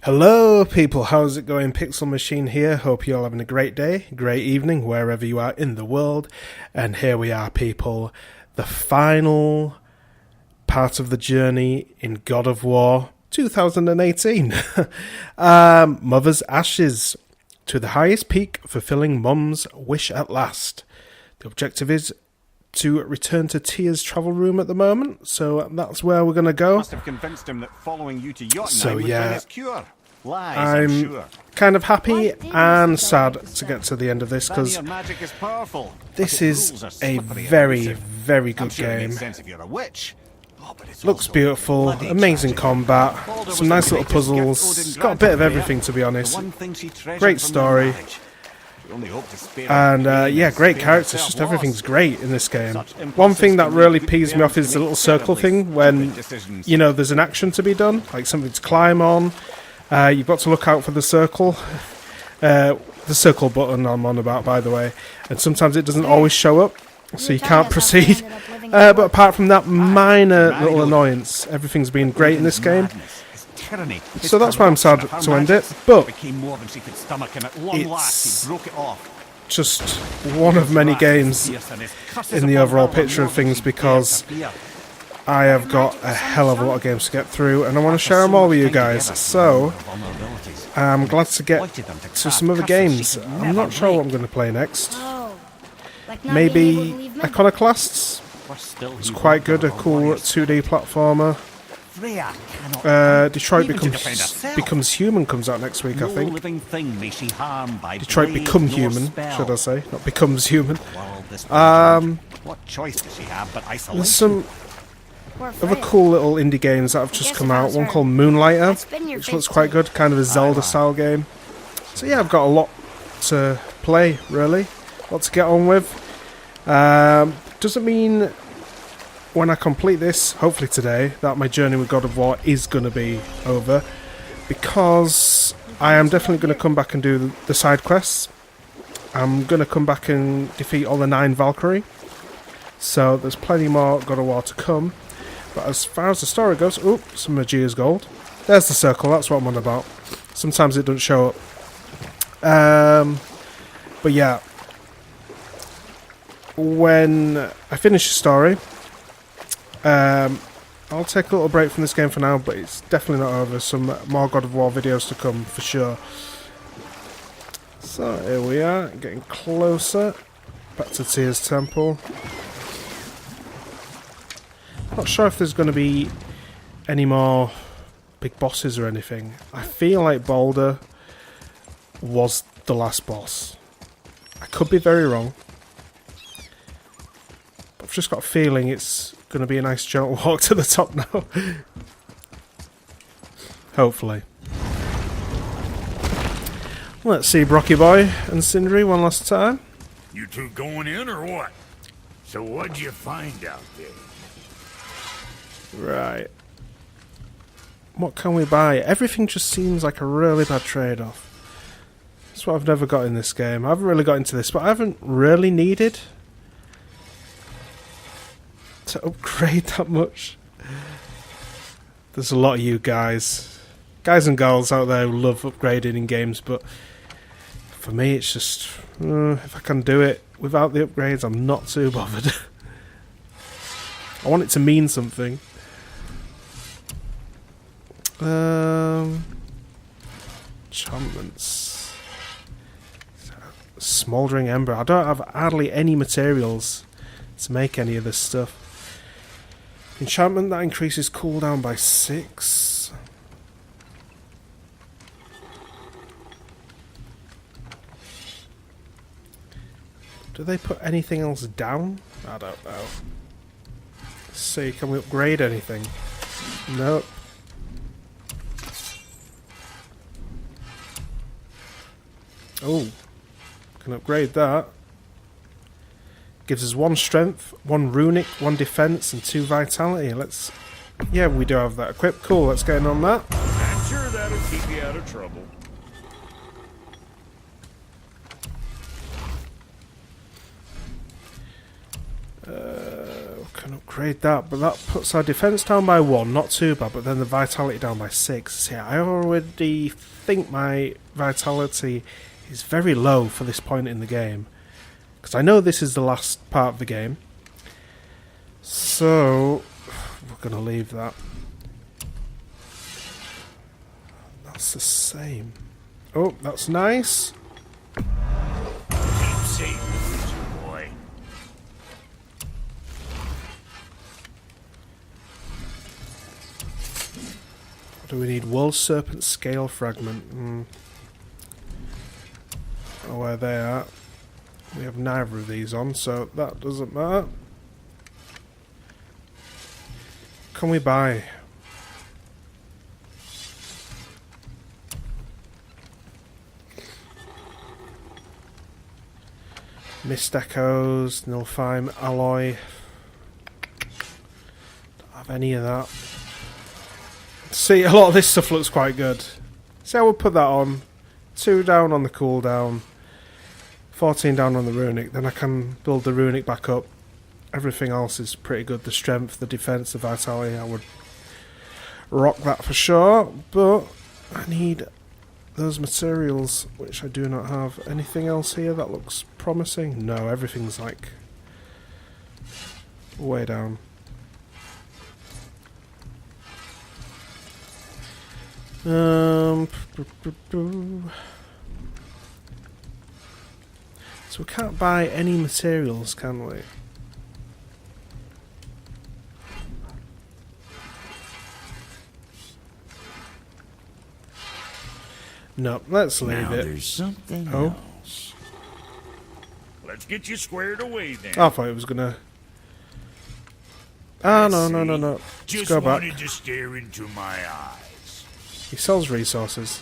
Hello people, how's it going? Pixel Machine here. Hope you're all having a great day, great evening, wherever you are in the world. And here we are, people. The final part of the journey in God of War 2018. Mother's Ashes. To the highest peak, fulfilling Mum's wish at last. The objective is to return to Tia's travel room at the moment, so that's where we're going to go. Must have convinced him that following you to Jotunheim would bring his cure. Lies, I'm sure. kind of happy and sad to get to the end of this, because this is a very, very good game. Looks beautiful, amazing combat, some nice little puzzles, it's got a bit of everything, to be honest. Great story. And yeah, great characters, just everything's great in this game. One thing that really pees me off is the little circle thing when, you know, there's an action to be done, like something to climb on. You've got to look out for the circle button I'm on about, by the way, and sometimes it doesn't always show up, so you can't proceed. But apart from that minor little annoyance, everything's been great in this game. So that's why I'm sad to end it, but it's just one of many games in the overall picture of things, because I have got a hell of a lot of games to get through and I want to share them all with you guys. So I'm glad to get to some other games. I'm not sure what I'm going to play next. Maybe Iconoclasts. It's quite good, a cool 2D platformer. Detroit Becomes Human comes out next week, I think. Detroit Become Human, should I say, not Becomes Human. There's some other cool little indie games that have just come out. One called Moonlighter, which looks quite good, kind of a Zelda-style game. So yeah, I've got a lot to play, really. A lot to get on with. Doesn't mean when I complete this, hopefully today, that my journey with God of War is going to be over, because I am definitely going to come back and do the side quests. I'm going to come back and defeat all the 9 Valkyrie, so there's plenty more God of War to come. But as far as the story goes, oh, some Magia's Gold. There's the circle, that's what I'm on about. Sometimes it doesn't show up. But yeah, when I finish the story, I'll take a little break from this game for now, but it's definitely not over. Some more God of War videos to come, for sure. So, here we are, getting closer. Back to Tia's Temple. Not sure if there's going to be any more big bosses or anything. I feel like Boulder was the last boss. I could be very wrong. But I've just got a feeling it's going to be a nice gentle walk to the top now. Hopefully. Let's see Brocky Boy and Sindri one last time. You two going in or what? So what'd you find out there? Right. What can we buy? Everything just seems like a really bad trade-off. That's what I've never got in this game. I haven't really got into this, but I haven't really needed to upgrade that much. There's a lot of you guys and girls out there who love upgrading in games, but for me it's just if I can do it without the upgrades, I'm not too bothered. I want it to mean something. Enchantments. Smouldering Ember. I don't have hardly any materials to make any of this stuff. Enchantment that increases cooldown by 6. Do they put anything else down? I don't know. Let's see, can we upgrade anything? Nope. Oh, can upgrade that. Gives us 1 strength, 1 runic, 1 defense, and 2 vitality. Let's... yeah, we do have that equipped. Cool, let's get in on that. I'm sure that'll keep you out of trouble. Can upgrade that, but that puts our defense down by 1, not too bad, but then the vitality down by 6. See, I already think my vitality is very low for this point in the game, because I know this is the last part of the game, so we're going to leave that. That's the same. Oh, that's nice. Keep safe, boy. What do we need? World Serpent Scale Fragment. Oh, where they are. We have neither of these on, so that doesn't matter. Can we buy? Mist Echoes, Nilfheim Alloy. Don't have any of that. See, a lot of this stuff looks quite good. See, I would put that on. 2 down on the cooldown. 14 down on the runic. Then I can build the runic back up. Everything else is pretty good. The strength, the defense, the vitality. I would rock that for sure. But I need those materials, which I do not have. Anything else here that looks promising? No, everything's like way down. So we can't buy any materials, can we? No, let's leave Now it. there's something Oh. else. Let's get you squared away then. I thought it was gonna. Ah, no. Let's Just go back. wanted to stare into my eyes. He sells resources.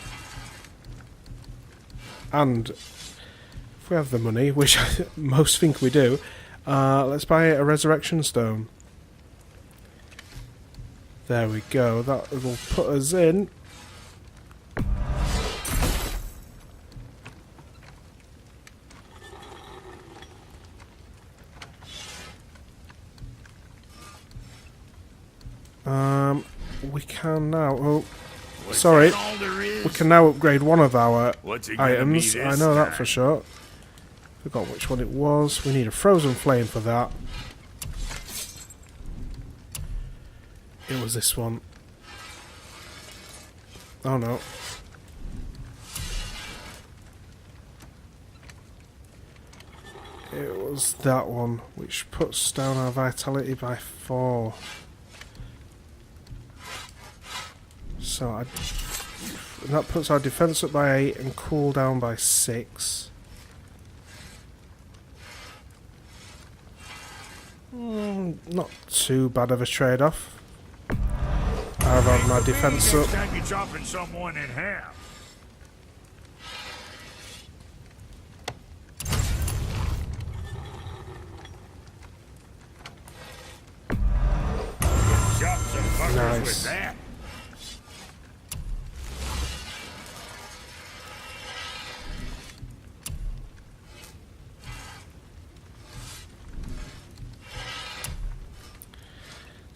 And if we have the money, which most think we do, let's buy a resurrection stone. There we go. That will put us in. We can now. Oh, sorry. We can now upgrade one of our items. I know that for sure. Forgot which one it was. We need a frozen flame for that. It was this one. Oh no. It was that one, which puts down our vitality by 4. So and that puts our defense up by 8 and cooldown by 6. Not too bad of a trade-off. I've had my defense up. Next time you're chopping someone in half. Chop some fuckers with that.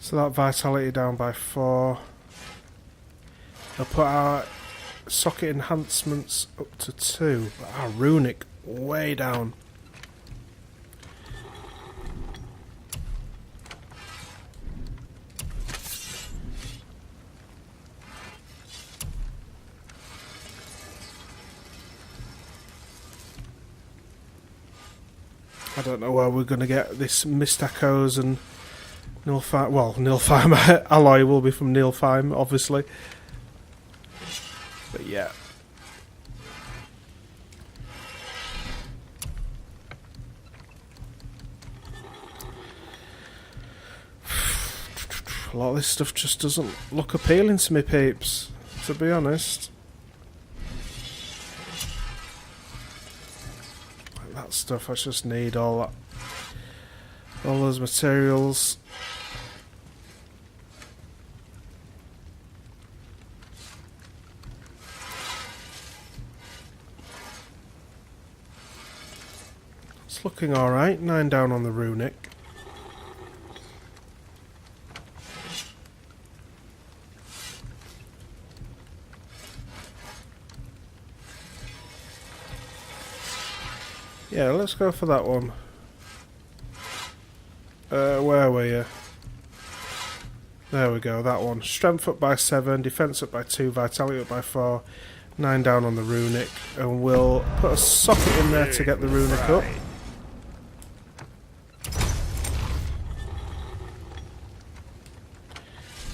So that vitality down by 4. I'll put our socket enhancements up to 2, but our runic way down. I don't know where we're going to get this Mist Echoes and Nilfheim. Well, Nilfheim alloy will be from Nilfheim, obviously. But yeah. A lot of this stuff just doesn't look appealing to me, peeps, to be honest. Like that stuff, I just need all those materials. It's looking alright. 9 down on the runic. Yeah, let's go for that one. Where were you? There we go, that one. Strength up by 7, defense up by 2, vitality up by 4, 9 down on the runic, and we'll put a socket in there to get the runic up.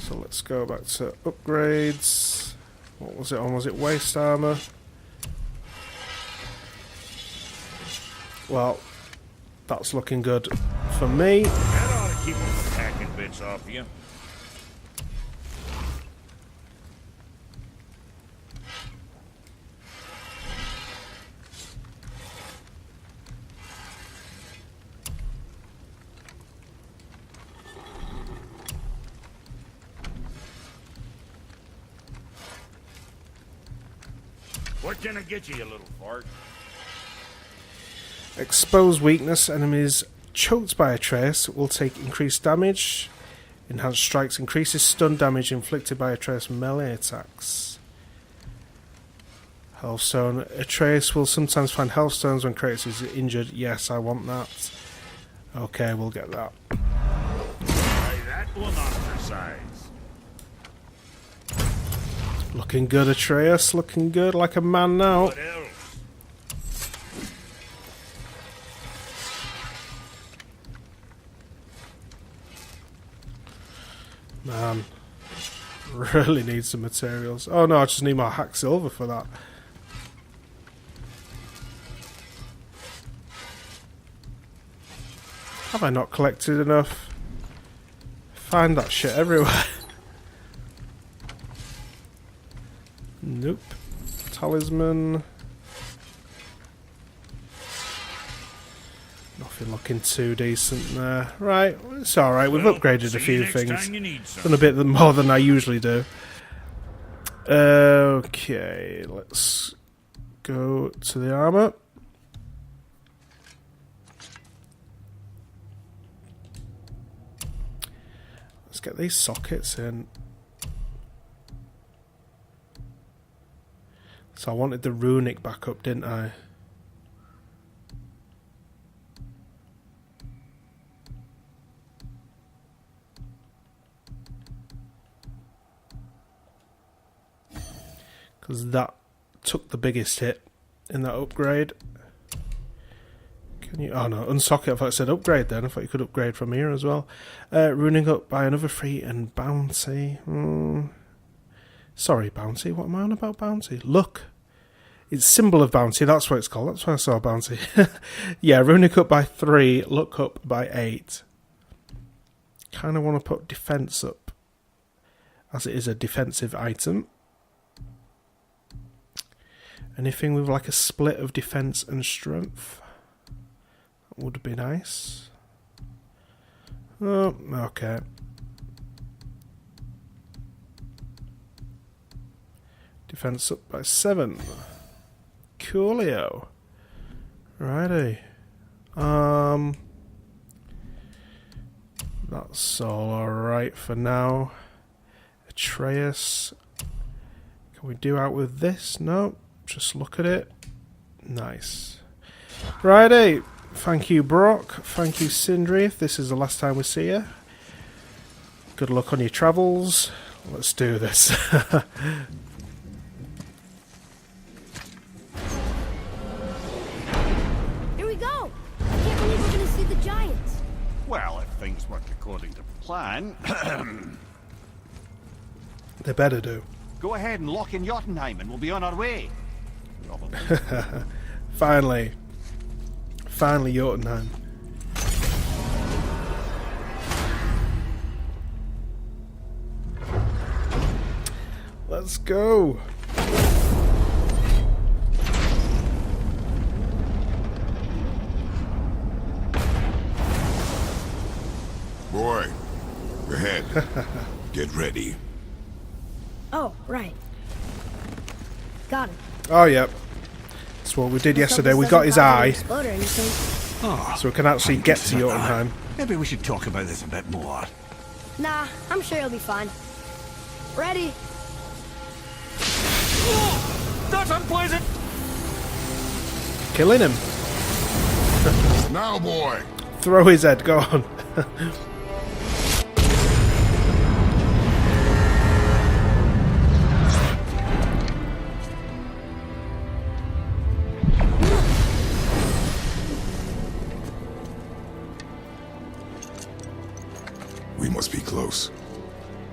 So let's go back to upgrades. What was it on? Was it waist armor? Well, that's looking good for me. That ought to keep the packing bits off you. What can I get you, you little fart? Expose weakness. Enemies choked by Atreus will take increased damage. Enhanced strikes increases stun damage inflicted by Atreus melee attacks. Healthstone. Atreus will sometimes find healthstones when Kratos is injured. Yes, I want that. Okay, we'll get that. Try that one on for size. Looking good, Atreus. Looking good, like a man now. What else? Man, really need some materials. Oh no, I just need more hack silver for that. Have I not collected enough? Find that shit everywhere. Nope. Talisman. Nothing looking too decent there. Right, it's alright. We've upgraded a few things. Done a bit more than I usually do. Okay, let's go to the armor. Let's get these sockets in. So I wanted the runic back up, didn't I? Because that took the biggest hit in that upgrade. Can you? Oh no, unsocket. I thought it said upgrade then. I thought you could upgrade from here as well. Runing up by another 3 and bounty. Sorry, bounty. What am I on about bounty? Look. It's symbol of bounty. That's what it's called. That's why I saw bounty. Yeah, runic up by 3. Look up by 8. Kind of want to put defense up, as it is a defensive item. Anything with like a split of defense and strength would be nice. Oh, okay. Defense up by 7. Coolio. Righty. That's all alright for now. Atreus. Can we do out with this? No. Just look at it. Nice. Righty. Thank you, Brock. Thank you, Sindri, if this is the last time we see you. Good luck on your travels. Let's do this. Here we go! I can't believe we're gonna see the giants. Well, if things work according to plan, They better do. go ahead and lock in Jotunheim and we'll be on our way. Probably. Finally. Finally, Jotunheim. Let's go. Boy, ahead. Get ready. Oh, right. Got it. Oh, yep. That's what we did yesterday. We got his eye, Explode or anything. Oh, so we can actually get to Jotunheim. maybe we should talk about this a bit more. Nah, I'm sure you'll be fine. Ready? That's unpleasant! Killing him. Now, boy. Throw his head, go on. We must be close.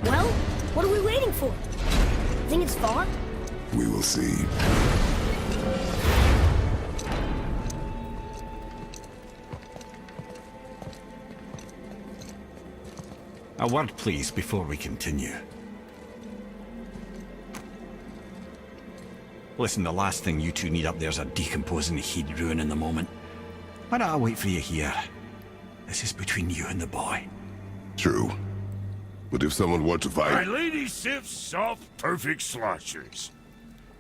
Well, what are we waiting for? Think it's far? We will see. A word, please, before we continue. Listen, the last thing you two need up there's a decomposing heat ruining the moment. Why don't I wait for you here? This is between you and the boy. True. But if someone were to My fight... lady sips soft, perfect sloshers.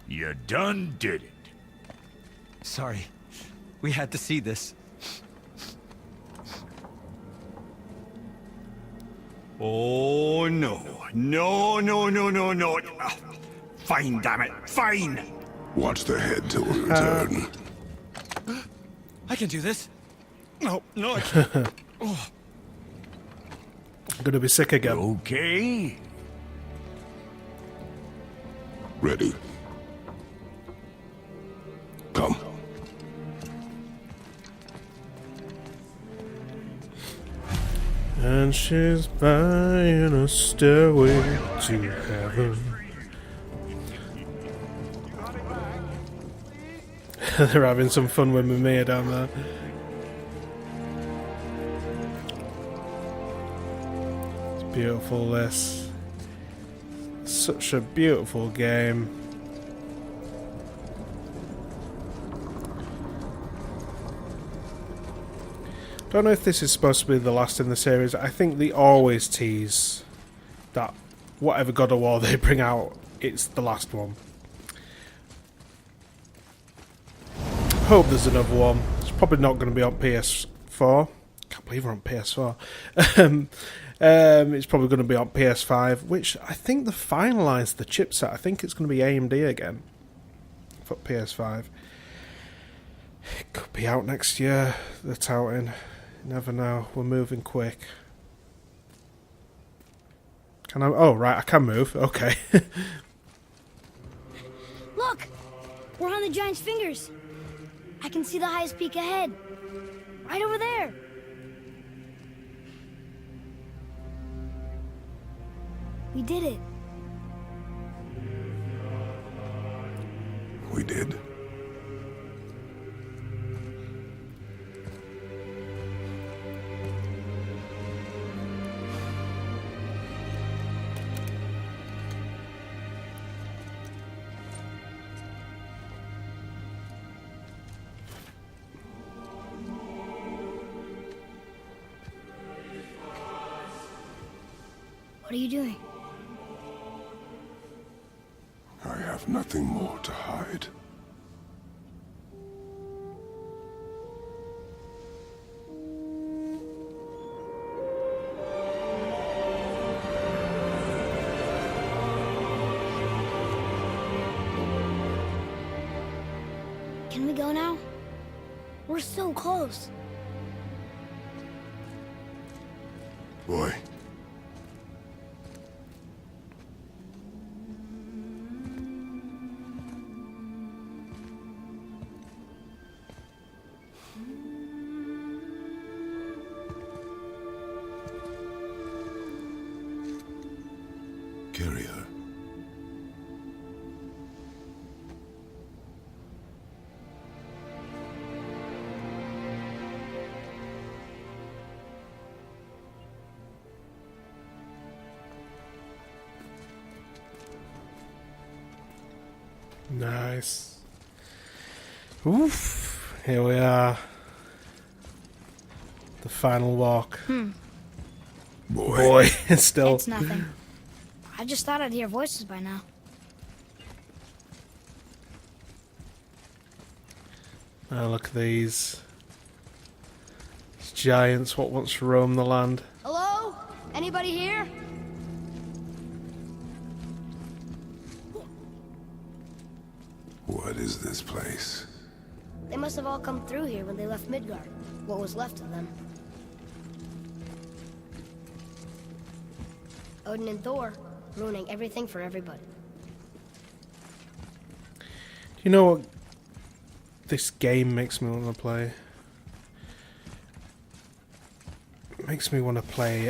You done did it. Sorry. We had to see this. Oh, no. No, no, no, no, no. Fine, damn it. Fine. Watch the head till we return. I can do this. No, no, I can't. Oh. I'm gonna be sick again. Okay. Ready. Come. And she's buying a stairway to heaven. They're having some fun with Mimir down there. It's beautiful, this. Such a beautiful game. Don't know if this is supposed to be the last in the series. I think they always tease that whatever God of War they bring out, it's the last one. Hope there's another one. It's probably not going to be on PS4. Can't believe we're on PS4. It's probably going to be on PS5, which I think they finalised the chipset. I think it's going to be AMD again for PS5. It could be out next year. They're touting. Never know. We're moving quick. Can I? Oh, right. I can move. Okay. Look! We're on the giant's fingers. I can see the highest peak ahead. Right over there. We did it. We did. What are you doing? I have nothing more to hide. Can we go now? We're so close. Boy. Carry her. Nice. Oof. Here we are. The final walk. Boy, still. It's nothing. I just thought I'd hear voices by now. Oh, look at these. These giants, what wants to roam the land? Hello? Anybody here? What is this place? They must have all come through here when they left Midgard. What was left of them. Odin and Thor, ruining everything for everybody. You know what this game makes me want to play? It makes me want to play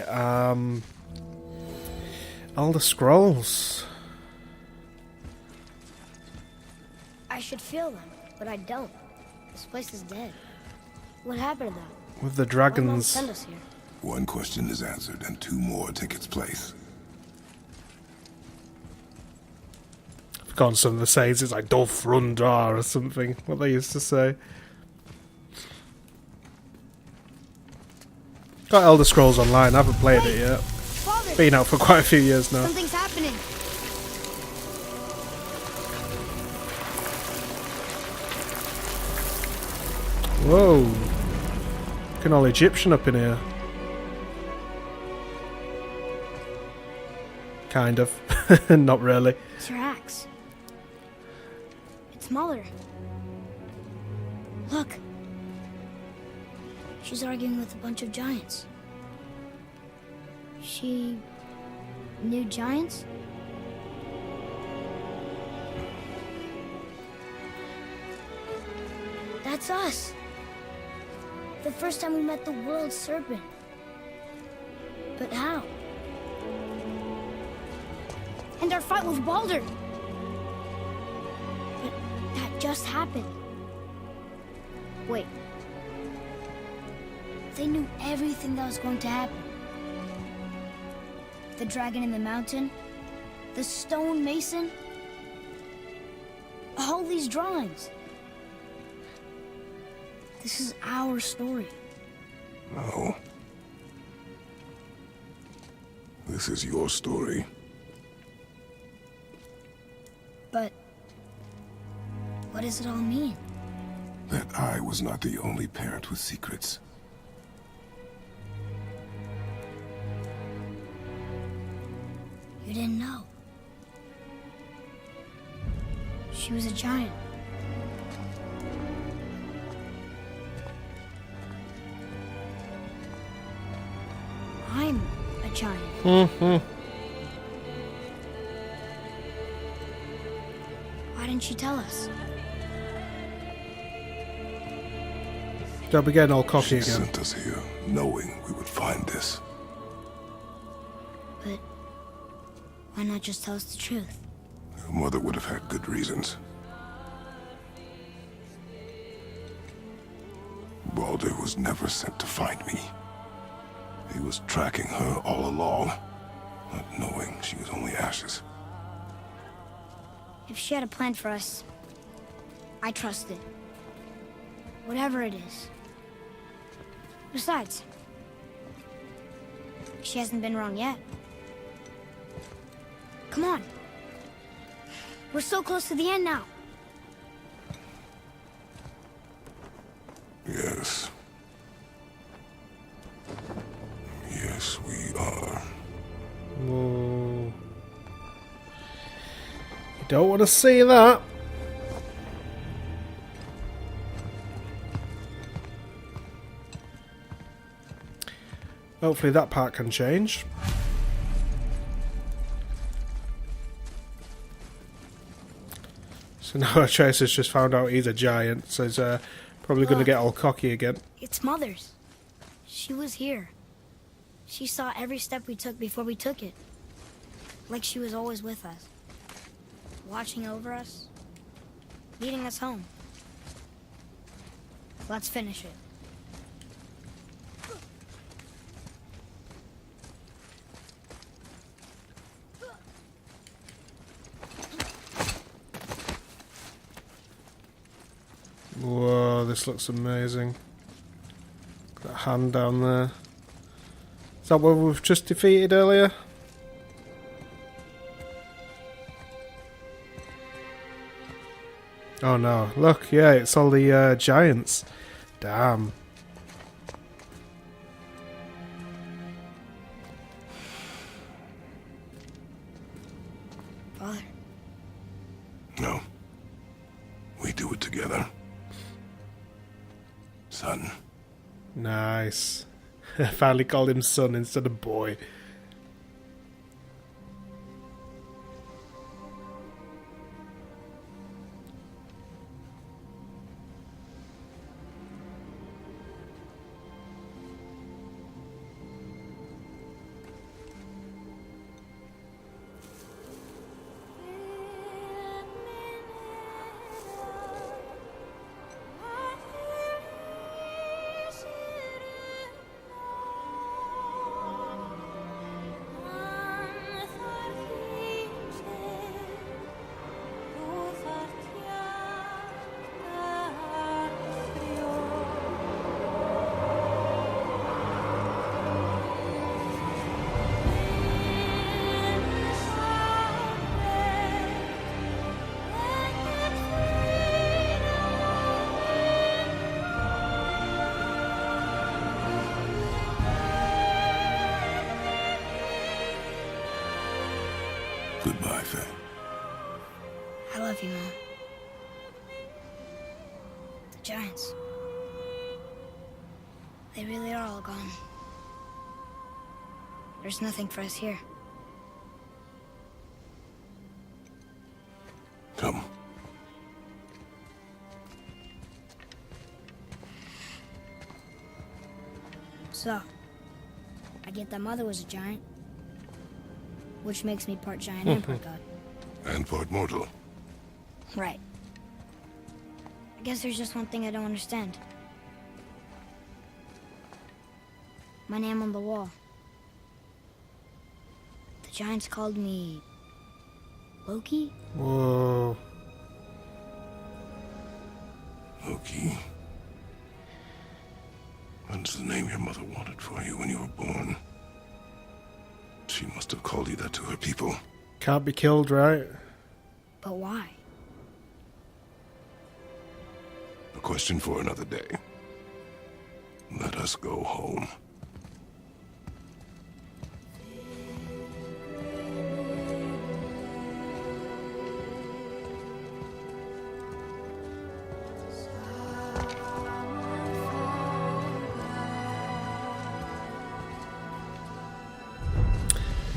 Elder Scrolls. I should feel them, but I don't. This place is dead. What happened to them? With the Why did Mom dragons. send us here? One question is answered, and two more take its place. I've forgotten some of the sayings. It's like Dolph Rundar or something. What they used to say. Got Elder Scrolls Online. I haven't played it yet. Father! Been out for quite a few years now. Something's happening. Whoa. Looking all Egyptian up in here. Kind of. Not really. It's your axe. It's Mother. Look. She's arguing with a bunch of giants. She knew giants? That's us. The first time we met the world serpent. But how? And our fight with Baldur. But that just happened. Wait. They knew everything that was going to happen. The dragon in the mountain, the stone mason, all these drawings. This is our story. No. This is your story. But what does it all mean? That I was not the only parent with secrets. You didn't know. She was a giant. I'm a giant. Mm-hmm. Why didn't she tell us? Don't be getting all cocky She again. sent us here, knowing we would find this. But why not just tell us the truth? Your mother would have had good reasons. Baldur was never sent to find me. He was tracking her all along, not knowing she was only ashes. If she had a plan for us, I trust it. Whatever it is. Besides, she hasn't been wrong yet. Come on. We're so close to the end now. Yes. Yes, we are. Whoa. You don't want to see that. Hopefully that part can change. So now Atreus has just found out he's a giant, so he's probably going to get all cocky again. It's Mother's. She was here. She saw every step we took before we took it. Like she was always with us. Watching over us. Leading us home. Let's finish it. Whoa, this looks amazing. That hand down there. Is that what we've just defeated earlier? Oh no, look, yeah, it's all the giants. Damn. Father. No. We do it together. Son. Nice. Finally called him son instead of boy. Goodbye, Faye. I love you, Mom. The giants. They really are all gone. There's nothing for us here. Come. So, I get that Mother was a giant, which makes me part giant and part god. And part mortal. Right. I guess there's just one thing I don't understand. My name on the wall. The giants called me... Loki? Whoa. Loki. That's the name your mother wanted for you when you were born. She must have called you that to her people. Can't be killed, right? But why? A question for another day. Let us go home.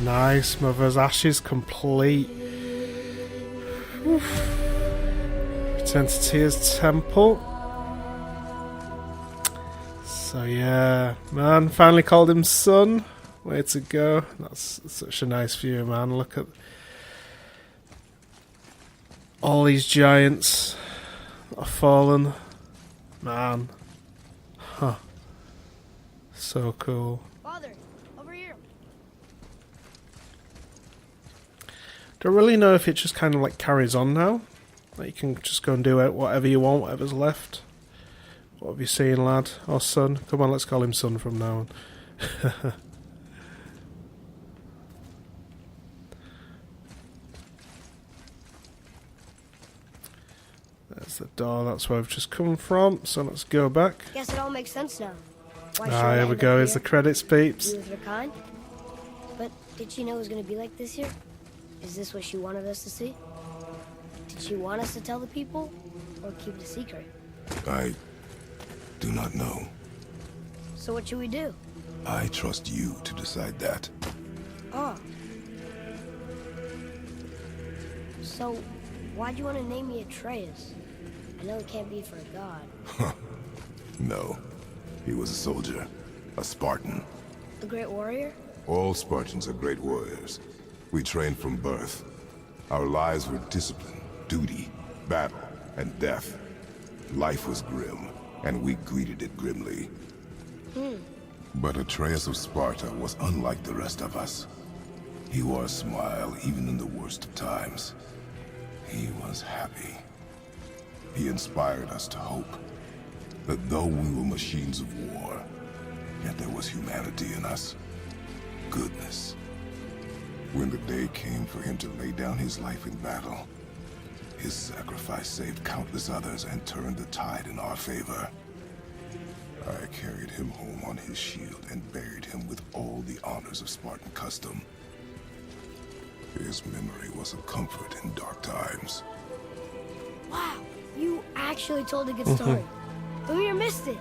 Nice, Mother's Ashes complete. Oof. Return to Tyr's temple. So yeah, man, finally called him son. Way to go. That's such a nice view, man. Look at all these giants that have fallen. Man. Huh. So cool. Father, over here. Don't really know if it just kind of like carries on now. Like you can just go and do it, whatever you want, whatever's left. What have you seen, lad? Or son? Come on, let's call him son from now on. There's the door, that's where we've just come from, so let's go back. Guess it all makes sense now. Why Ah, here we go, here's the credits, peeps. Be with her kind? But did she know it was going to be like this here? Is this what she wanted us to see? Did she want us to tell the people? Or keep it a secret? I do not know. So what should we do? I trust you to decide that. Oh. So, why'd you want to name me Atreus? I know it can't be for a god. No. He was a soldier. A Spartan. A great warrior? All Spartans are great warriors. We trained from birth. Our lives were discipline, duty, battle, and death. Life was grim, and we greeted it grimly. But Atreus of Sparta was unlike the rest of us. He wore a smile even in the worst of times. He was happy. He inspired us to hope that though we were machines of war, yet there was humanity in us. Goodness. When the day came for him to lay down his life in battle, his sacrifice saved countless others and turned the tide in our favor. I carried him home on his shield and buried him with all the honors of Spartan custom. His memory was a comfort in dark times. Wow, you actually told a good story. Who here missed it?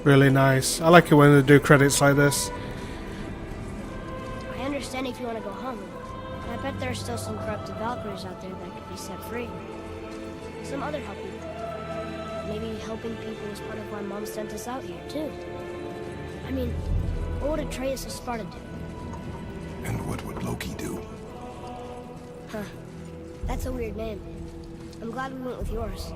Really nice. I like it when they do credits like this. I understand if you want to go home, but I bet there are still some corrupted valkyries out there that could be set free. Some other help people. Maybe helping people was part of why Mom sent us out here, too. I mean, what would Atreus of Sparta do? And what would Loki do? Huh. That's a weird name. I'm glad we went with yours.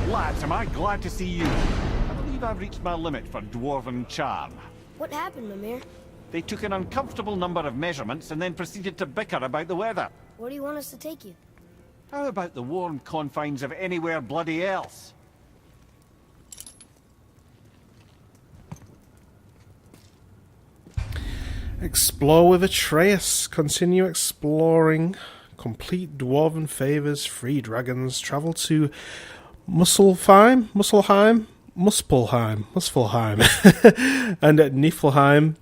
Lads, am I glad to see you. I believe I've reached my limit for dwarven charm. What happened, Mimir? They took an uncomfortable number of measurements and then proceeded to bicker about the weather. Where do you want us to take you? How about the warm confines of anywhere bloody else? Explore with Atreus. Continue exploring. Complete dwarven favors. Free dragons. Travel to Muspelheim, and at Niflheim.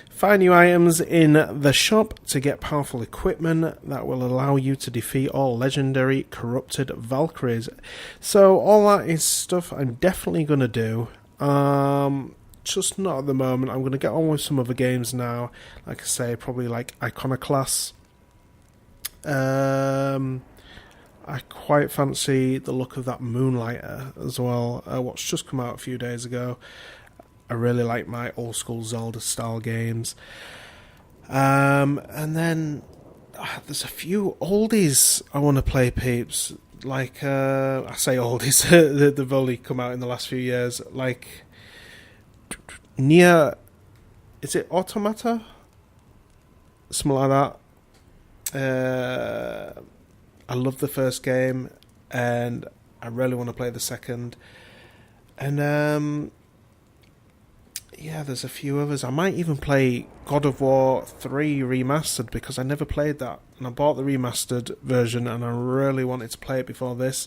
Find new items in the shop to get powerful equipment that will allow you to defeat all legendary corrupted valkyries. So all that is stuff I'm definitely going to do. Just not at the moment. I'm going to get on with some other games now. Like I say, probably like Iconoclast. I quite fancy the look of that Moonlighter as well. What's just come out a few days ago. I really like my old school Zelda style games. And then there's a few oldies I want to play, peeps. Like, I say oldies, they've only come out in the last few years. Like, Nier, is it Automata? Something like that. I love the first game, and I really want to play the second. And yeah, there's a few others. I might even play God of War 3 Remastered, because I never played that. And I bought the remastered version, and I really wanted to play it before this,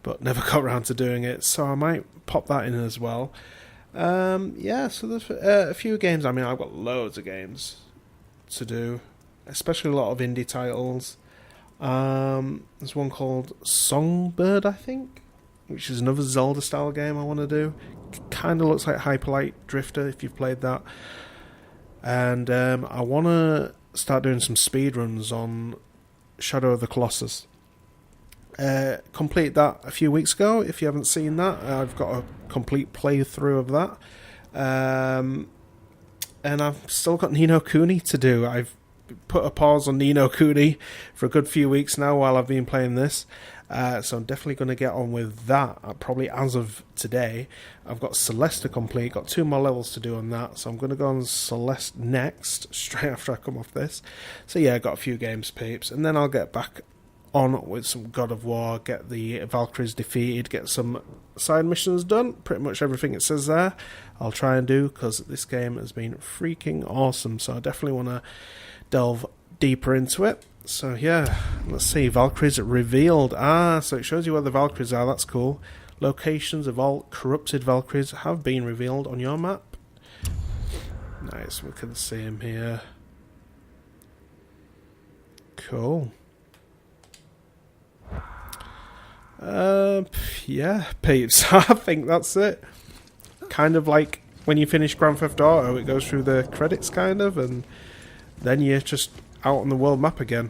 but never got around to doing it. So I might pop that in as well. Yeah, so there's a few games. I mean, I've got loads of games to do, especially a lot of indie titles. There's one called Songbird, I think, which is another Zelda style game I want to do. Kind of looks like Hyper Light Drifter, if you've played that. And I want to start doing some speedruns on Shadow of the Colossus. Complete that a few weeks ago. If you haven't seen that, I've got a complete playthrough of that. And I've still got Ni no Kuni to do. I've put a pause on Ni no Kuni for a good few weeks now while I've been playing this. So I'm definitely going to get on with that, probably as of today. I've got Celeste to complete, got 2 more levels to do on that, so I'm going to go on Celeste next, straight after I come off this. So yeah, I got a few games, peeps, and then I'll get back on with some God of War, get the Valkyries defeated, get some side missions done. Pretty much everything it says there I'll try and do, because this game has been freaking awesome, so I definitely want to delve deeper into it. So yeah, let's see, Valkyries revealed. So it shows you where the Valkyries are, that's cool. Locations of all corrupted Valkyries have been revealed on your map. Nice, we can see them here. Cool. Yeah, peeps, I think that's it. Kind of like when you finish Grand Theft Auto, it goes through the credits kind of, and then you're just out on the world map again.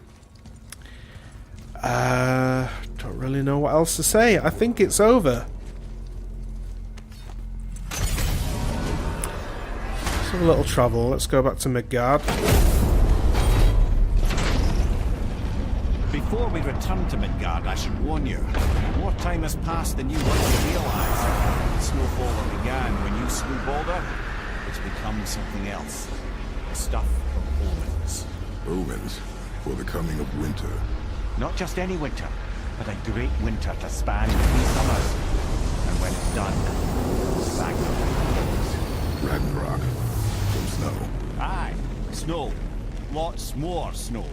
Don't really know what else to say. I think it's over. Let's have a little travel. Let's go back to Midgard. Before we return to Midgard, I should warn you. More time has passed than you want to realise. The snowfall that began when you slew Balder, it's become something else. Stuff of omens. Omens for the coming of winter. Not just any winter, but a great winter to span 3 summers. And when it's done, Ragnarok. Ragnarok from snow. Aye, snow. lots more snow,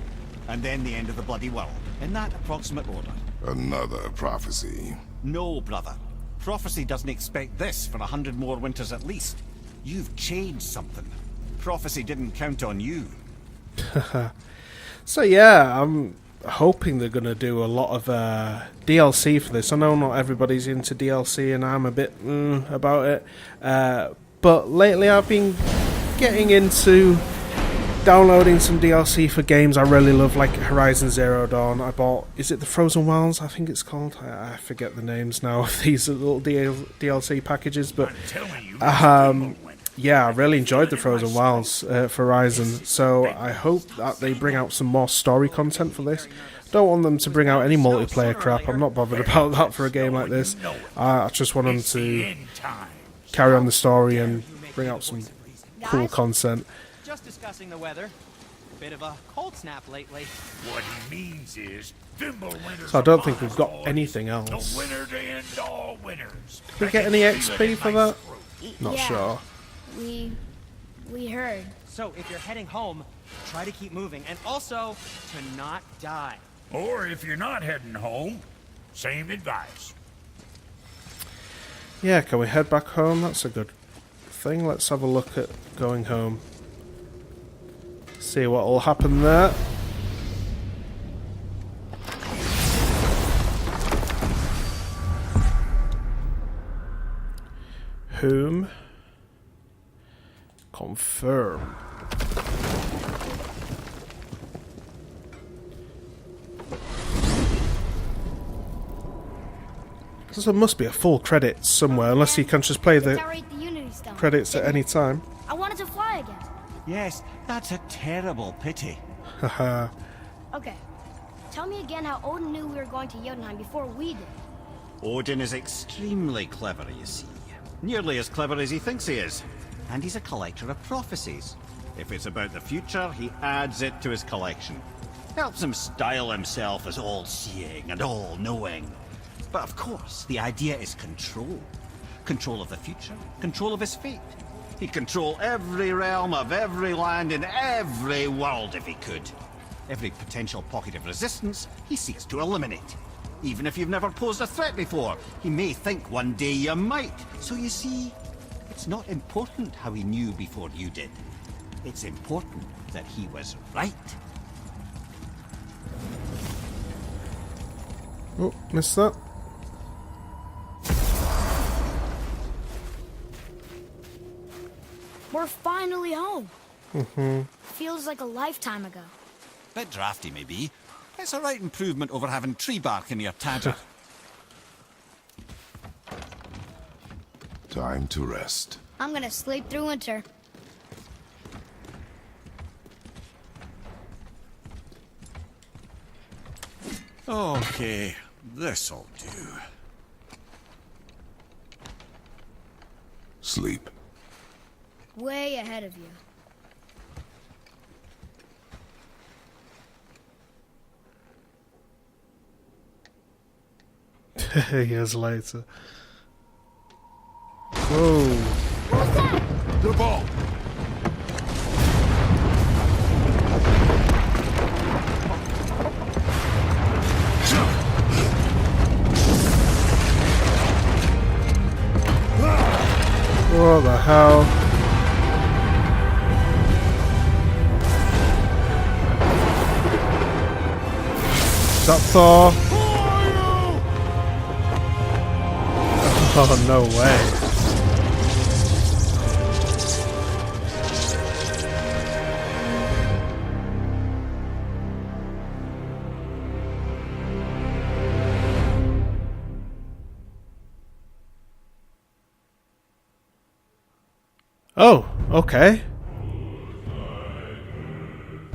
and then the end of the bloody world, in that approximate order. Another prophecy. No, brother. Prophecy doesn't expect this for 100 more winters at least. You've changed something. Prophecy didn't count on you. So yeah, I'm hoping they're going to do a lot of DLC for this. I know not everybody's into DLC and I'm a bit about it. But lately I've been getting into downloading some DLC for games I really love, like Horizon Zero Dawn. I bought, is it the Frozen Wilds, I think it's called? I forget the names now of these little DLC packages, but yeah, I really enjoyed the Frozen Wilds for Horizon, so I hope that they bring out some more story content for this. Don't want them to bring out any multiplayer crap. I'm not bothered about that for a game like this. I just want them to carry on the story and bring out some cool content. Just discussing the weather. Bit of a cold snap lately. What he means is, Thimble winters. So I don't think we've got anything else. The winter to end all winters. Did we get any XP for that? Not sure. We heard. So if you're heading home, try to keep moving, and also to not die. Or if you're not heading home, same advice. Yeah, can we head back home? That's a good thing. Let's have a look at going home. See what will happen there. Home. Confirm. So there must be a full credit somewhere, unless you can just play the credits at any time. I wanted to fly again. Yes, that's a terrible pity. Haha. Okay. Tell me again how Odin knew we were going to Jotunheim before we did. Odin is extremely clever, you see. Nearly as clever as he thinks he is. And he's a collector of prophecies. If it's about the future, he adds it to his collection. Helps him style himself as all-seeing and all-knowing. But of course, the idea is control. Control of the future, control of his fate. He'd control every realm of every land in every world if he could. Every potential pocket of resistance, he seeks to eliminate. Even if you've never posed a threat before, he may think one day you might. So you see, it's not important how he knew before you did. It's important that he was right. Oh, missed that. We're finally home. Feels like a lifetime ago. Bit drafty, maybe. It's a right improvement over having tree bark in your tadger. Time to rest. I'm gonna sleep through winter. Okay, this'll do. Sleep. Way ahead of you. Years later. Whoa. What's that? The ball! What the hell? Is that Thor? Oh, no way. Oh, okay.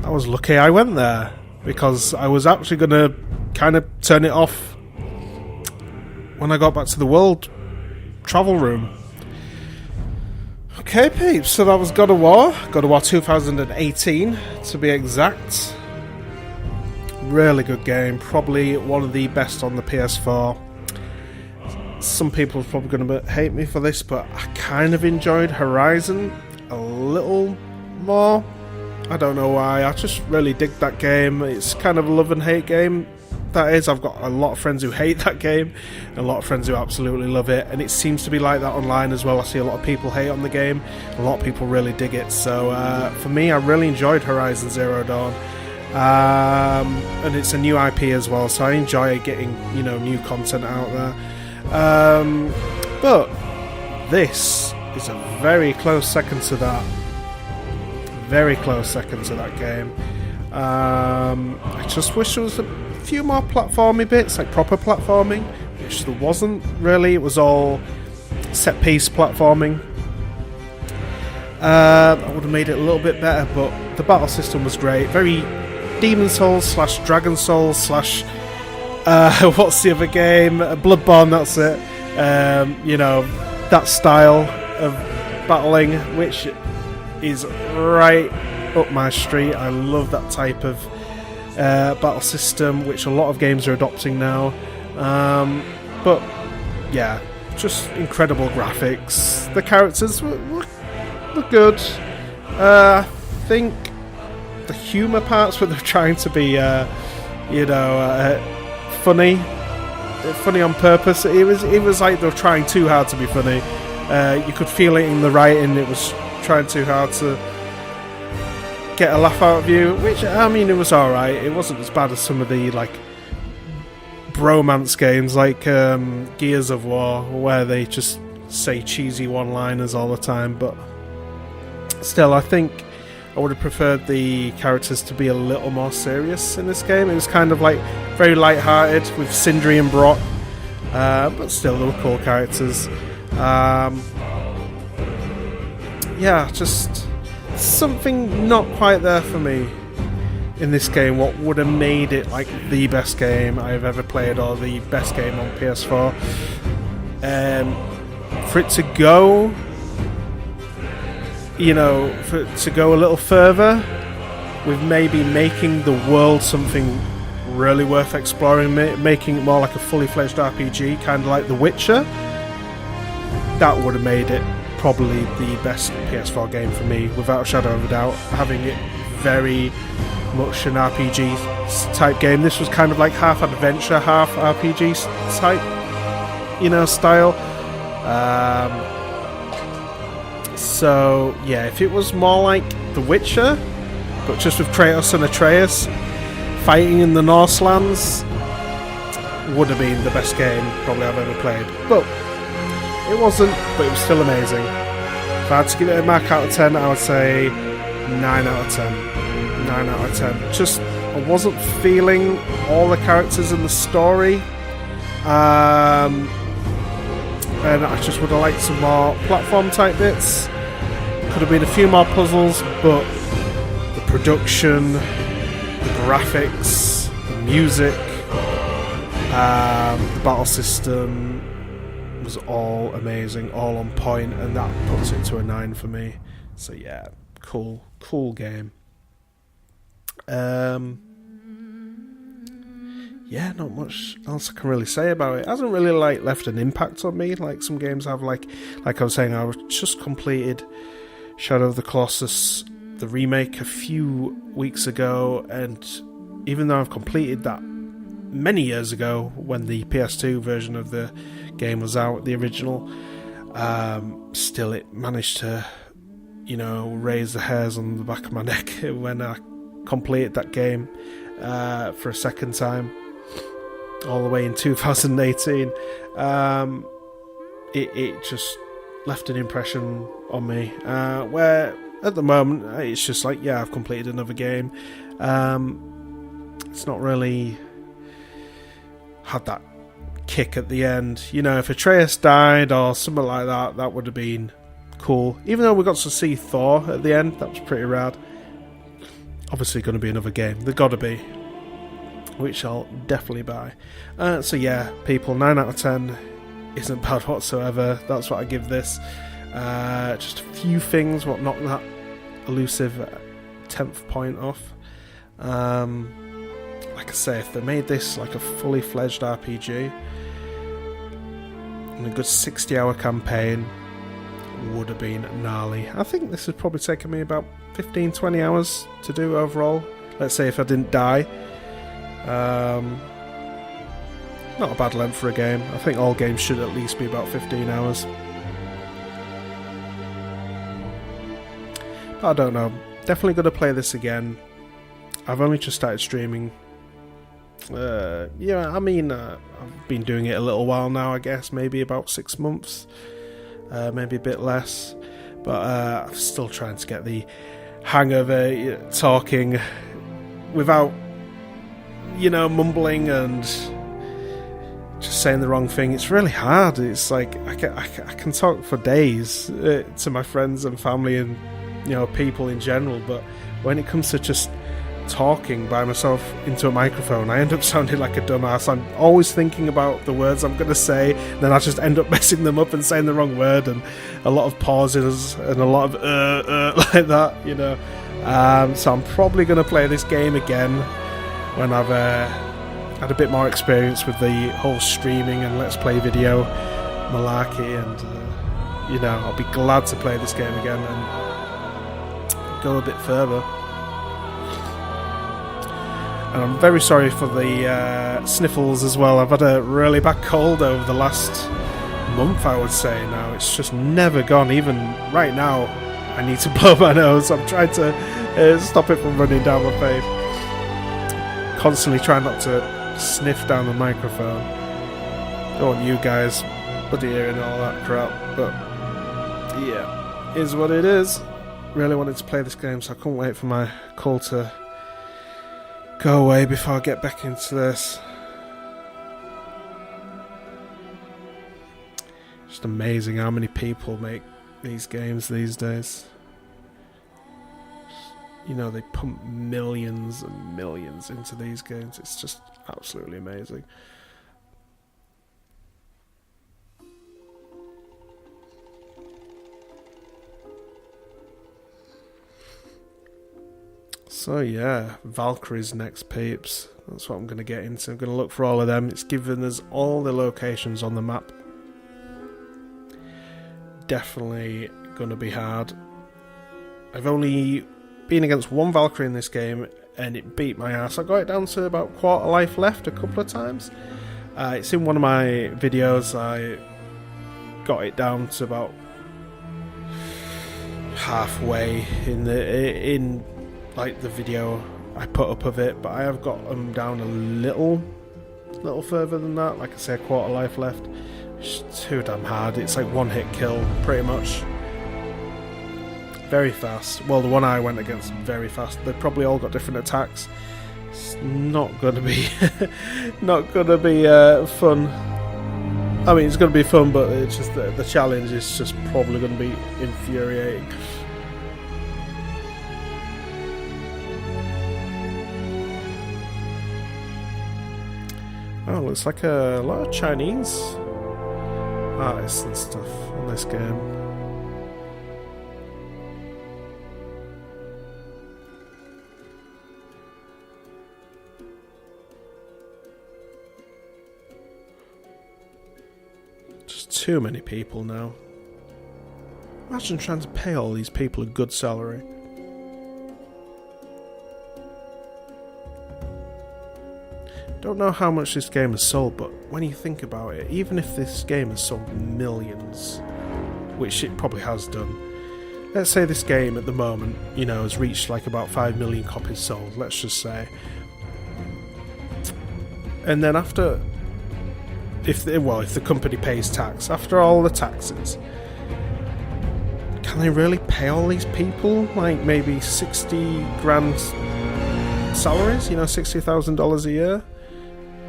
I was lucky I went there, because I was actually going to kind of turn it off when I got back to the world travel room. Okay, peeps, so that was God of War 2018 to be exact. Really good game, probably one of the best on the PS4. Some people are probably going to hate me for this, but I kind of enjoyed Horizon a little more. I don't know why. I just really dig that game. It's kind of a love and hate game. That is, I've got a lot of friends who hate that game, and a lot of friends who absolutely love it, and it seems to be like that online as well. I see a lot of people hate on the game, a lot of people really dig it. So for me, I really enjoyed Horizon Zero Dawn, and it's a new IP as well, so I enjoy getting, you know, new content out there. But this is a very close second to that. Very close second to that game. I just wish there was a few more platformy bits, like proper platforming, which there wasn't really. It was all set piece platforming. I would have made it a little bit better, but the battle system was great. Very Demon Souls / Dragon Souls / what's the other game? Bloodborne, that's it. You know, that style of battling, which is right up my street. I love that type of battle system, which a lot of games are adopting now. But yeah, just incredible graphics. The characters were good. I think the humour parts where they're trying to be, funny on purpose. It was like they were trying too hard to be funny. You could feel it in the writing. It was trying too hard to get a laugh out of you, which, I mean, it was alright. It wasn't as bad as some of the like bromance games like Gears of War, where they just say cheesy one-liners all the time. But still, I think I would have preferred the characters to be a little more serious in this game. It was kind of like very light-hearted with Sindri and Brock, but still, they were cool characters. Yeah, just something not quite there for me in this game. What would have made it like the best game I've ever played, or the best game on PS4. For it to go, you know, for it to go a little further with maybe making the world something really worth exploring, making it more like a fully fledged RPG, kind of like The Witcher, that would have made it probably the best PS4 game for me, without a shadow of a doubt. Having it very much an RPG type game. This was kind of like half adventure, half RPG type, you know, style. So yeah, if it was more like The Witcher, but just with Kratos and Atreus fighting in the Norselands, would have been the best game probably I've ever played. But it wasn't, but it was still amazing. If I had to give it a mark out of 10, I would say 9 out of 10. 9 out of 10. Just, I wasn't feeling all the characters in the story. And I just would have liked some more platform type bits. Could have been a few more puzzles, but the production, the graphics, the music, the battle system was all amazing, all on point, and that puts it to a 9 for me. So yeah, cool game. Yeah, not much else I can really say about it. It hasn't really like left an impact on me like some games have. Like I was saying, I just completed Shadow of the Colossus, the remake, a few weeks ago, and even though I've completed that many years ago when the PS2 version of the game was out, the original, still it managed to, you know, raise the hairs on the back of my neck when I completed that game for a second time, all the way in 2018. It just left an impression on me, where at the moment it's just like, yeah, I've completed another game. It's not really had that kick at the end. You know, if Atreus died or something like that, that would have been cool. Even though we got to see Thor at the end, that was pretty rad. Obviously going to be another game. There's got to be. Which I'll definitely buy. So yeah, people, 9 out of 10 isn't bad whatsoever. That's what I give this. Just a few things what knocked that elusive 10th point off. Like I say, if they made this like a fully fledged RPG and a good 60-hour campaign, would have been gnarly. I think this has probably taken me about 15-20 hours to do overall. Let's say if I didn't die. Not a bad length for a game. I think all games should at least be about 15 hours. But I don't know. Definitely going to play this again. I've only just started streaming. Yeah, I mean, I've been doing it a little while now, I guess. Maybe about 6 months. Maybe a bit less. But I'm still trying to get the hang of talking without, mumbling and just saying the wrong thing. It's really hard. It's like I can talk for days to my friends and family and people in general, but when it comes to just talking by myself into a microphone, I end up sounding like a dumbass. I'm always thinking about the words I'm going to say, then I just end up messing them up and saying the wrong word, and a lot of pauses and a lot of like that, so I'm probably going to play this game again when I've had a bit more experience with the whole streaming and let's play video malarkey, and I'll be glad to play this game again and go a bit further. And I'm very sorry for the sniffles as well. I've had a really bad cold over the last month, I would say now. It's just never gone. Even right now, I need to blow my nose. I'm trying to stop it from running down my face. Constantly trying not to sniff down the microphone. Don't want you guys bloody hearing all that crap. But yeah, is what it is. Really wanted to play this game, so I couldn't wait for my cold to go away before I get back into this. Just amazing how many people make these games these days. They pump millions and millions into these games. It's just absolutely amazing. So yeah, Valkyrie's next, peeps. That's what I'm going to get into. I'm going to look for all of them. It's given us all the locations on the map. Definitely going to be hard. I've only been against one Valkyrie in this game and it beat my ass. I got it down to about quarter life left a couple of times. It's in one of my videos. I got it down to about halfway in the video I put up of it, but I have got them down a little further than that. Like I say, a quarter life left. It's too damn hard. It's like one hit kill pretty much. Very fast. Well, the one I went against, very fast. They probably all got different attacks. It's not gonna be fun. I mean, it's gonna be fun, but it's just the challenge is just probably gonna be infuriating. Oh, looks like a lot of Chinese artists and stuff on this game. Just too many people now. Imagine trying to pay all these people a good salary. Don't know how much this game has sold, but when you think about it, even if this game has sold millions, which it probably has done, let's say this game at the moment, has reached like about 5 million copies sold, let's just say. And then after, if the company pays tax, after all the taxes, can they really pay all these people like maybe 60 grand salaries, $60,000 a year?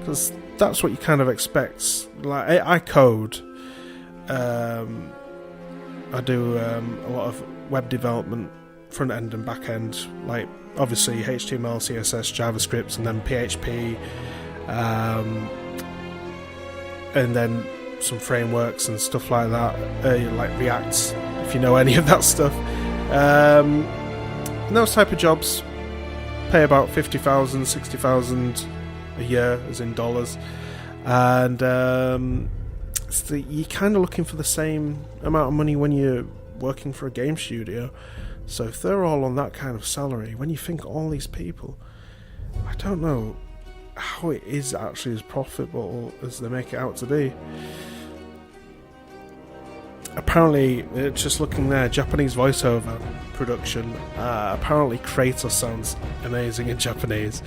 Because that's what you kind of expect. Like I code, I do a lot of web development, front end and back end, like obviously HTML, CSS, JavaScript, and then PHP, and then some frameworks and stuff like that, like React, if you know any of that stuff. Those type of jobs pay about 50,000, 60,000 a year, as in dollars, and you're kind of looking for the same amount of money when you're working for a game studio. So if they're all on that kind of salary, when you think all these people, I don't know how it is actually as profitable as they make it out to be. Apparently, just looking there, Japanese voiceover production, apparently Kratos sounds amazing in Japanese.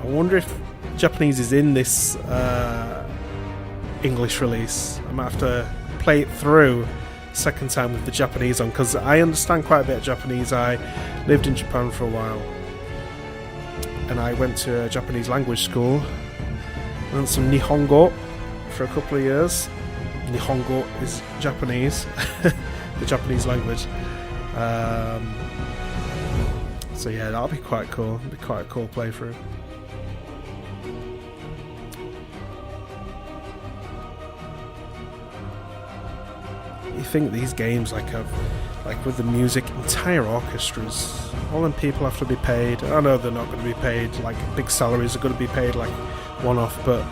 I wonder if Japanese is in this English release. I might have to play it through second time with the Japanese on, because I understand quite a bit of Japanese. I lived in Japan for a while, and I went to a Japanese language school, learned some Nihongo for a couple of years. Nihongo is Japanese, the Japanese language. So yeah, that'll be quite cool. It'll be quite a cool playthrough. You think these games like with the music, entire orchestras, all them people have to be paid. I know they're not going to be paid like big salaries, are going to be paid like one-off, but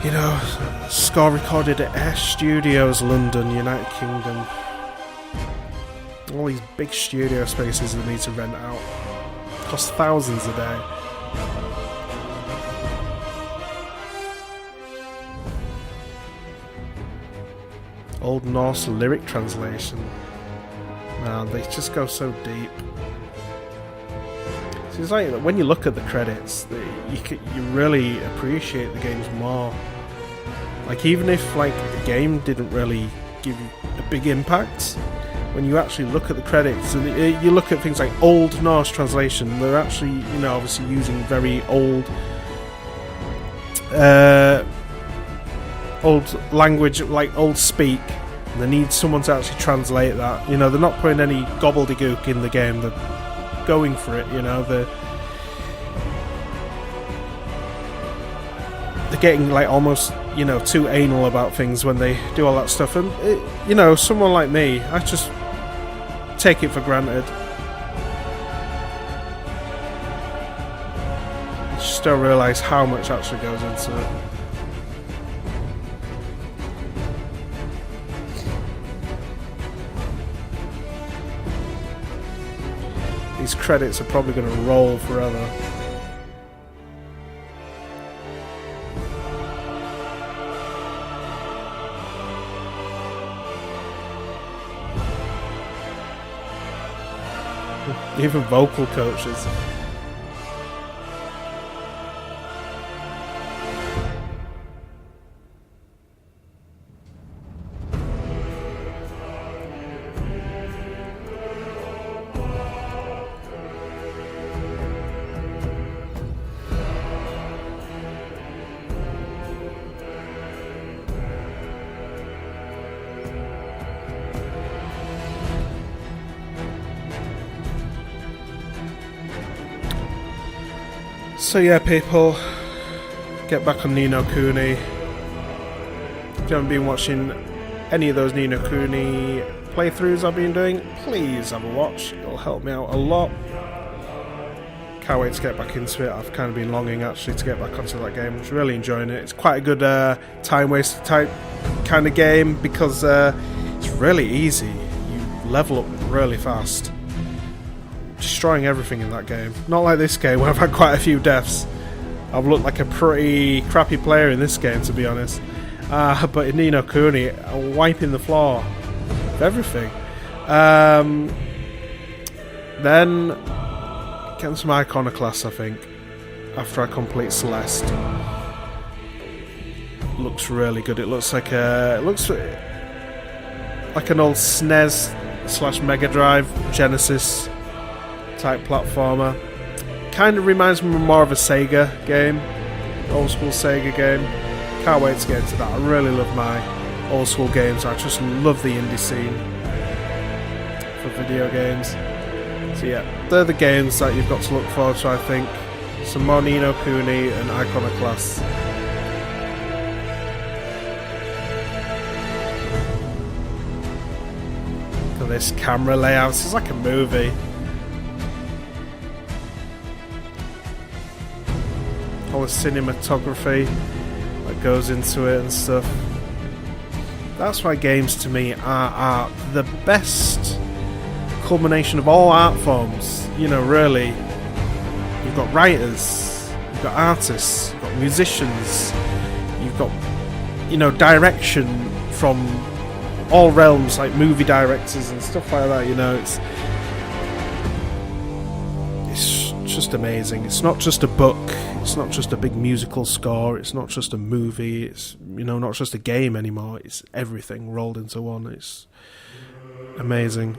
you know, score recorded at Ash Studios, London, United Kingdom. All these big studio spaces they need to rent out. Cost thousands a day. Old Norse lyric translation. Man, they just go so deep. So it's like when you look at the credits, you really appreciate the games more. Like even if like the game didn't really give you a big impact, when you actually look at the credits and you look at things like Old Norse translation, they're actually, you know, obviously using very old language, like old speak, and they need someone to actually translate that. You know, they're not putting any gobbledygook in the game, they're going for it, you know, they're getting like almost, you know, too anal about things when they do all that stuff. And you know, someone like me, I just take it for granted. I just don't realise how much actually goes into it. These credits are probably going to roll forever. Even vocal coaches. So yeah, people, get back on Ni no Kuni. If you haven't been watching any of those Ni no Kuni playthroughs I've been doing, please have a watch. It'll help me out a lot. Can't wait to get back into it. I've kind of been longing actually to get back onto that game. I'm really enjoying it. It's quite a good time waster type kind of game because it's really easy. You level up really fast. Destroying everything in that game. Not like this game where I've had quite a few deaths. I've looked like a pretty crappy player in this game, to be honest. But in Ni no Kuni, I'm wiping the floor with everything. Then getting some Iconoclasts, I think, after I complete Celeste. Looks really good. It looks like an old SNES / Mega Drive Genesis type platformer. Kind of reminds me more of a Sega game, old school Sega game. Can't wait to get into that. I really love my old school games. I just love the indie scene for video games. So yeah, they're the games that you've got to look forward to, I think. Some more Ni no Kuni and Iconoclasts. Look at this camera layout. It's like a movie. All the cinematography that goes into it and stuff. That's why games to me are the best culmination of all art forms. You know, really. You've got writers, you've got artists, you've got musicians, you've got, you know, direction from all realms, like movie directors and stuff like that. You know, it's just amazing. It's not just a book, it's not just a big musical score, it's not just a movie, it's, you know, not just a game anymore, it's everything rolled into one. It's amazing.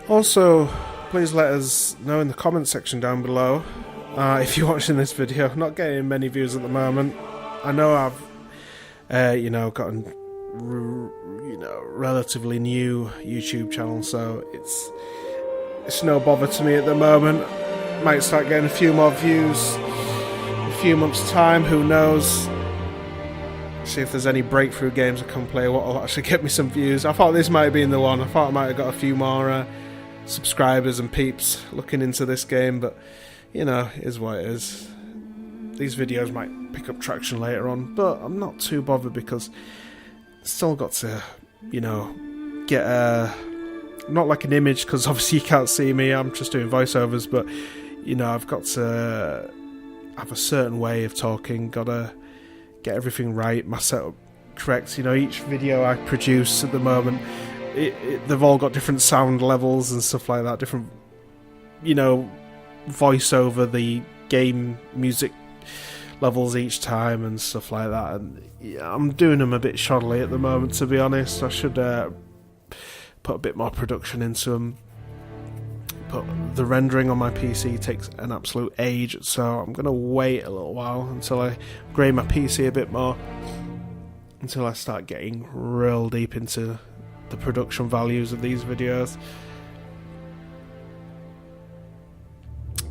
Also, please let us know in the comment section down below if you're watching this video. I'm not getting many views at the moment. I know I've, you know, gotten, you know, relatively new YouTube channel, so it's no bother to me at the moment. Might start getting a few more views in a few months' time. Who knows? See if there's any breakthrough games I can play what will actually get me some views. I thought this might have been the one. I thought I might have got a few more subscribers and peeps looking into this game, but you know, it is what it is. These videos might pick up traction later on, but I'm not too bothered because still got to, you know, get not like an image, because obviously you can't see me, I'm just doing voiceovers, but you know, I've got to have a certain way of talking, gotta get everything right, my setup correct. You know, each video I produce at the moment, they've all got different sound levels and stuff like that, different, you know, voice over the game music levels each time and stuff like that, and yeah, I'm doing them a bit shoddily at the moment, to be honest. I should put a bit more production into them, but the rendering on my PC takes an absolute age, so I'm going to wait a little while until I upgrade my PC a bit more, until I start getting real deep into the production values of these videos.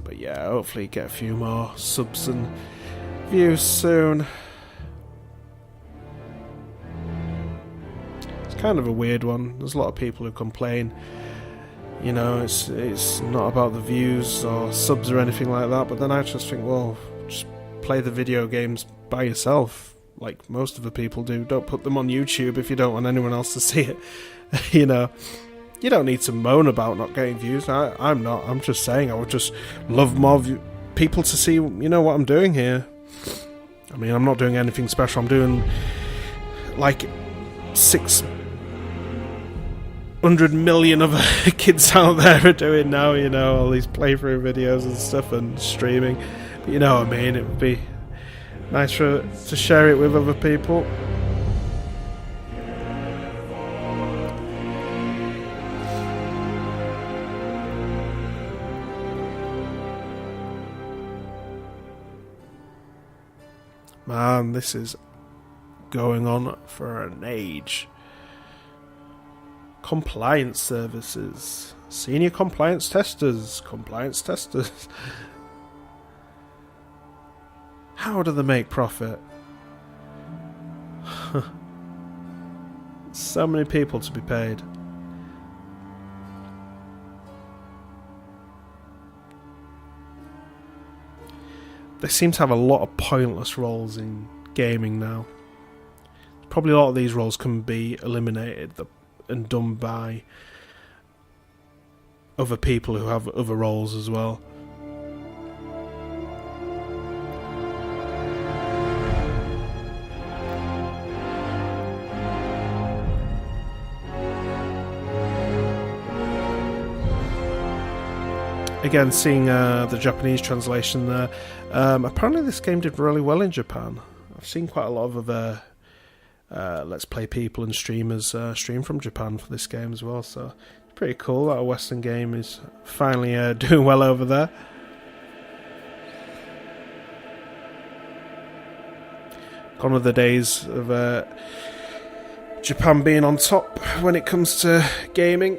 But yeah, hopefully get a few more subs and views soon. It's kind of a weird one. There's a lot of people who complain, you know, it's not about the views or subs or anything like that, but then I just think, well, just play the video games by yourself, like most of the people do. Don't put them on YouTube if you don't want anyone else to see it. You know, you don't need to moan about not getting views. I'm not. I'm just saying I would just love more people to see, you know, what I'm doing here. I mean, I'm not doing anything special. I'm doing like 600 million other kids out there are doing now, you know, all these playthrough videos and stuff and streaming. But you know what I mean, it would be nice to share it with other people. Man, this is going on for an age. Compliance services. Senior compliance testers. Compliance testers. How do they make profit? So many people to be paid. They seem to have a lot of pointless roles in gaming now. Probably a lot of these roles can be eliminated and done by other people who have other roles as well. Again, seeing the Japanese translation there. Apparently this game did really well in Japan. I've seen quite a lot of other Let's Play people and streamers stream from Japan for this game as well, so it's pretty cool that a Western game is finally doing well over there. Gone are the days of Japan being on top when it comes to gaming.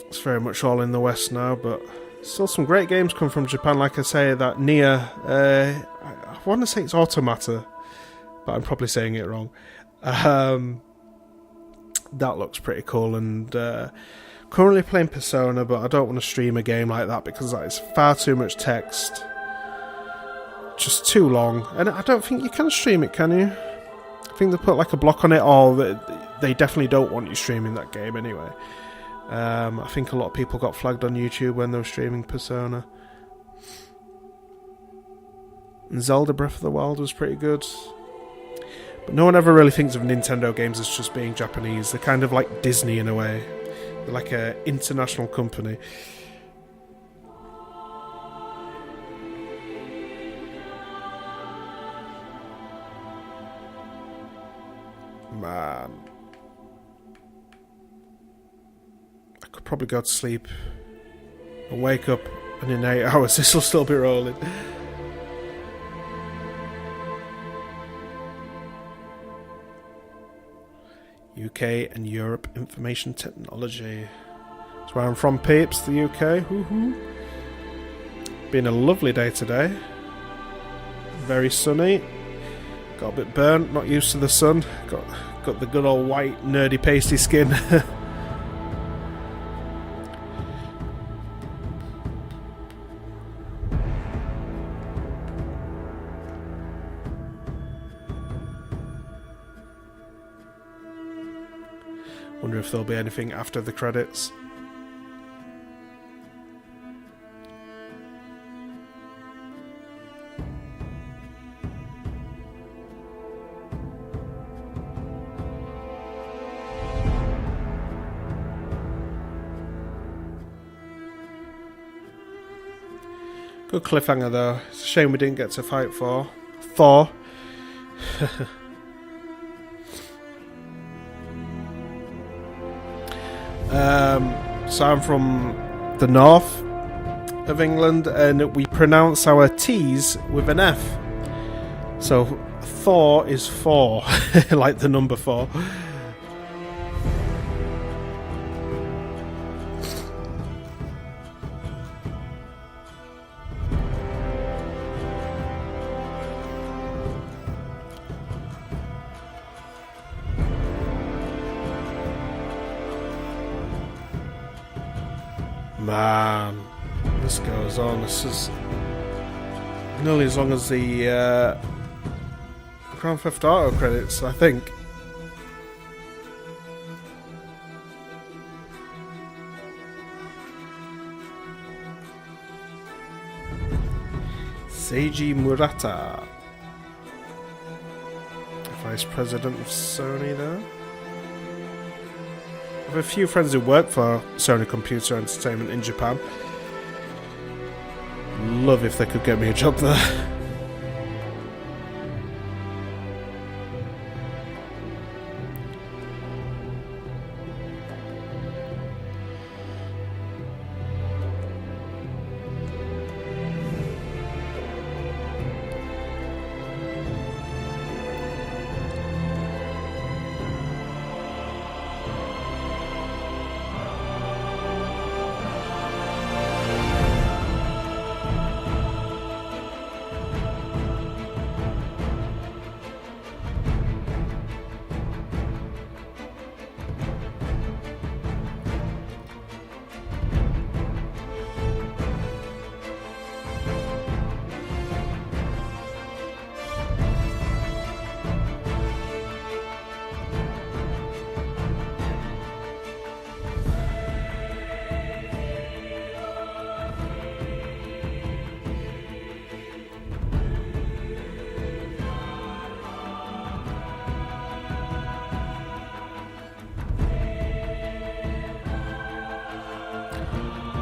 It's very much all in the West now, but still some great games come from Japan. Like I say, that Nier, I want to say it's Automata, but I'm probably saying it wrong. That looks pretty cool, and currently playing Persona, but I don't want to stream a game like that because that is far too much text. Just too long, and I don't think you can stream it, can you? I think they put like a block on it, or they definitely don't want you streaming that game anyway. I think a lot of people got flagged on YouTube when they were streaming Persona. And Zelda Breath of the Wild was pretty good. But no one ever really thinks of Nintendo games as just being Japanese. They're kind of like Disney in a way. They're like an international company. Man. I could probably go to sleep and wake up, and in 8 hours this will still be rolling. UK and Europe information technology. That's where I'm from, peeps, the UK. Woohoo! Been a lovely day today. Very sunny. Got a bit burnt, not used to the sun. Got the good old white, nerdy, pasty skin. Wonder if there'll be anything after the credits. Good cliffhanger though. It's a shame we didn't get to fight for Thor. So I'm from the north of England, and we pronounce our T's with an F. So Thor is 4, like the number 4. Man, this goes on. This is nearly as long as the Grand Theft Auto credits, I think. Seiji Murata, Vice President of Sony there. I have a few friends who work for Sony Computer Entertainment in Japan. Love if they could get me a job there.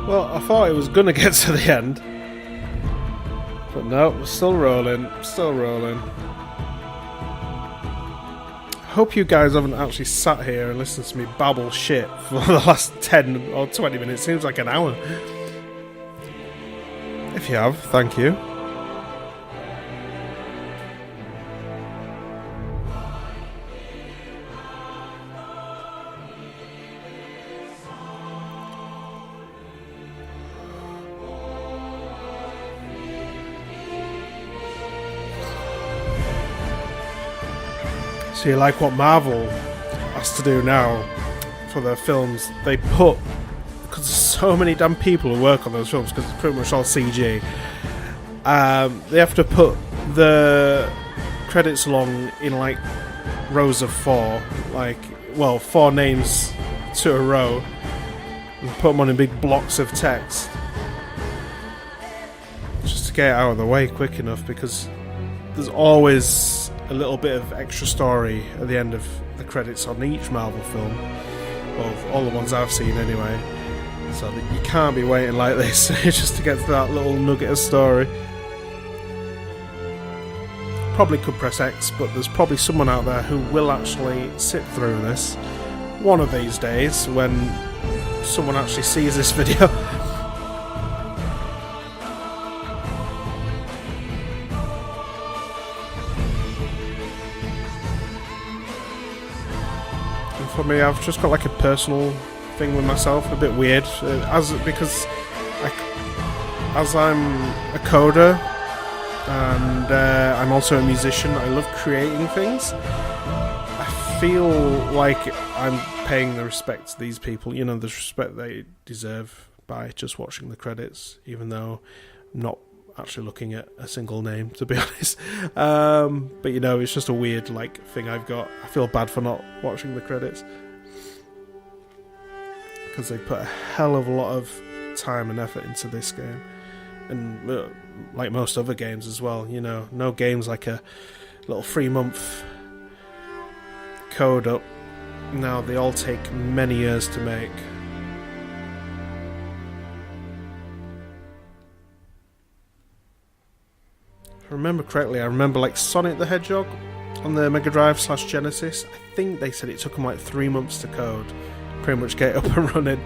Well, I thought it was going to get to the end. But no, we're still rolling. Still rolling. I hope you guys haven't actually sat here and listened to me babble shit for the last 10 or 20 minutes. Seems like an hour. If you have, thank you. See, like what Marvel has to do now for their films, they put, because there's so many damn people who work on those films, because it's pretty much all CG, they have to put the credits along in like rows of 4, like, well, 4 names to a row, and put them on in big blocks of text, just to get it out of the way quick enough, because there's always a little bit of extra story at the end of the credits on each Marvel film, well, all the ones I've seen anyway, so that you can't be waiting like this just to get to that little nugget of story. Probably could press X, but there's probably someone out there who will actually sit through this one of these days when someone actually sees this video. And for me, I've just got like a personal thing with myself, a bit weird, because as I'm a coder and I'm also a musician, I love creating things. I feel like I'm paying the respect to these people, you know, the respect they deserve by just watching the credits, even though I'm not actually looking at a single name, to be honest. But you know, it's just a weird like thing I've got. I feel bad for not watching the credits, because they put a hell of a lot of time and effort into this game, and like most other games as well, you know, no game's like a little 3-month code up. Now they all take many years to make. If I remember correctly, I remember like Sonic the Hedgehog on the Mega Drive / Genesis, I think they said it took them like 3 months to code, pretty much get up and running.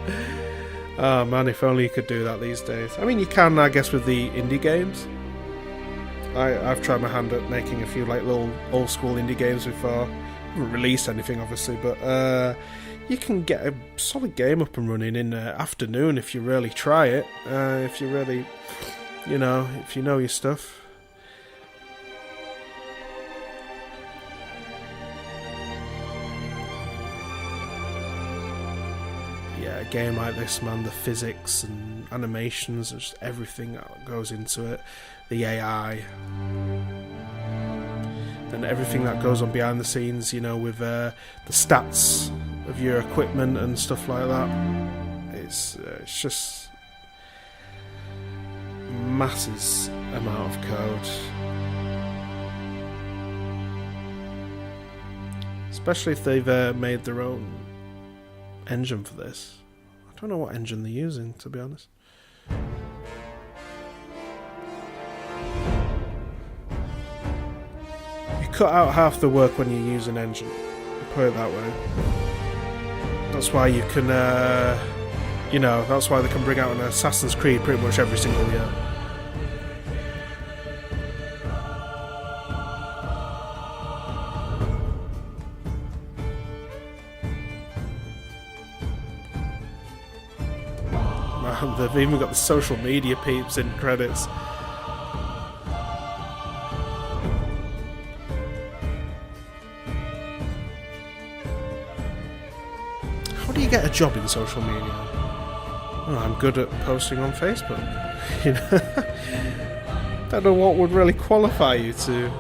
Oh man, if only you could do that these days. I mean, you can, I guess, with the indie games. I've tried my hand at making a few like little old school indie games before. I haven't released anything, obviously, but you can get a solid game up and running in an afternoon if you really try it. If you really, you know, if you know your stuff. A game like this, man, the physics and animations, just everything that goes into it, the AI, and everything that goes on behind the scenes, you know, with the stats of your equipment and stuff like that. It's just massive amount of code, especially if they've made their own engine for this. I don't know what engine they're using, to be honest. You cut out half the work when you use an engine, put it that way. That's why you can, you know, that's why they can bring out an Assassin's Creed pretty much every single year. They've even got the social media peeps in credits. How do you get a job in social media? Oh, I'm good at posting on Facebook. You know, don't know what would really qualify you to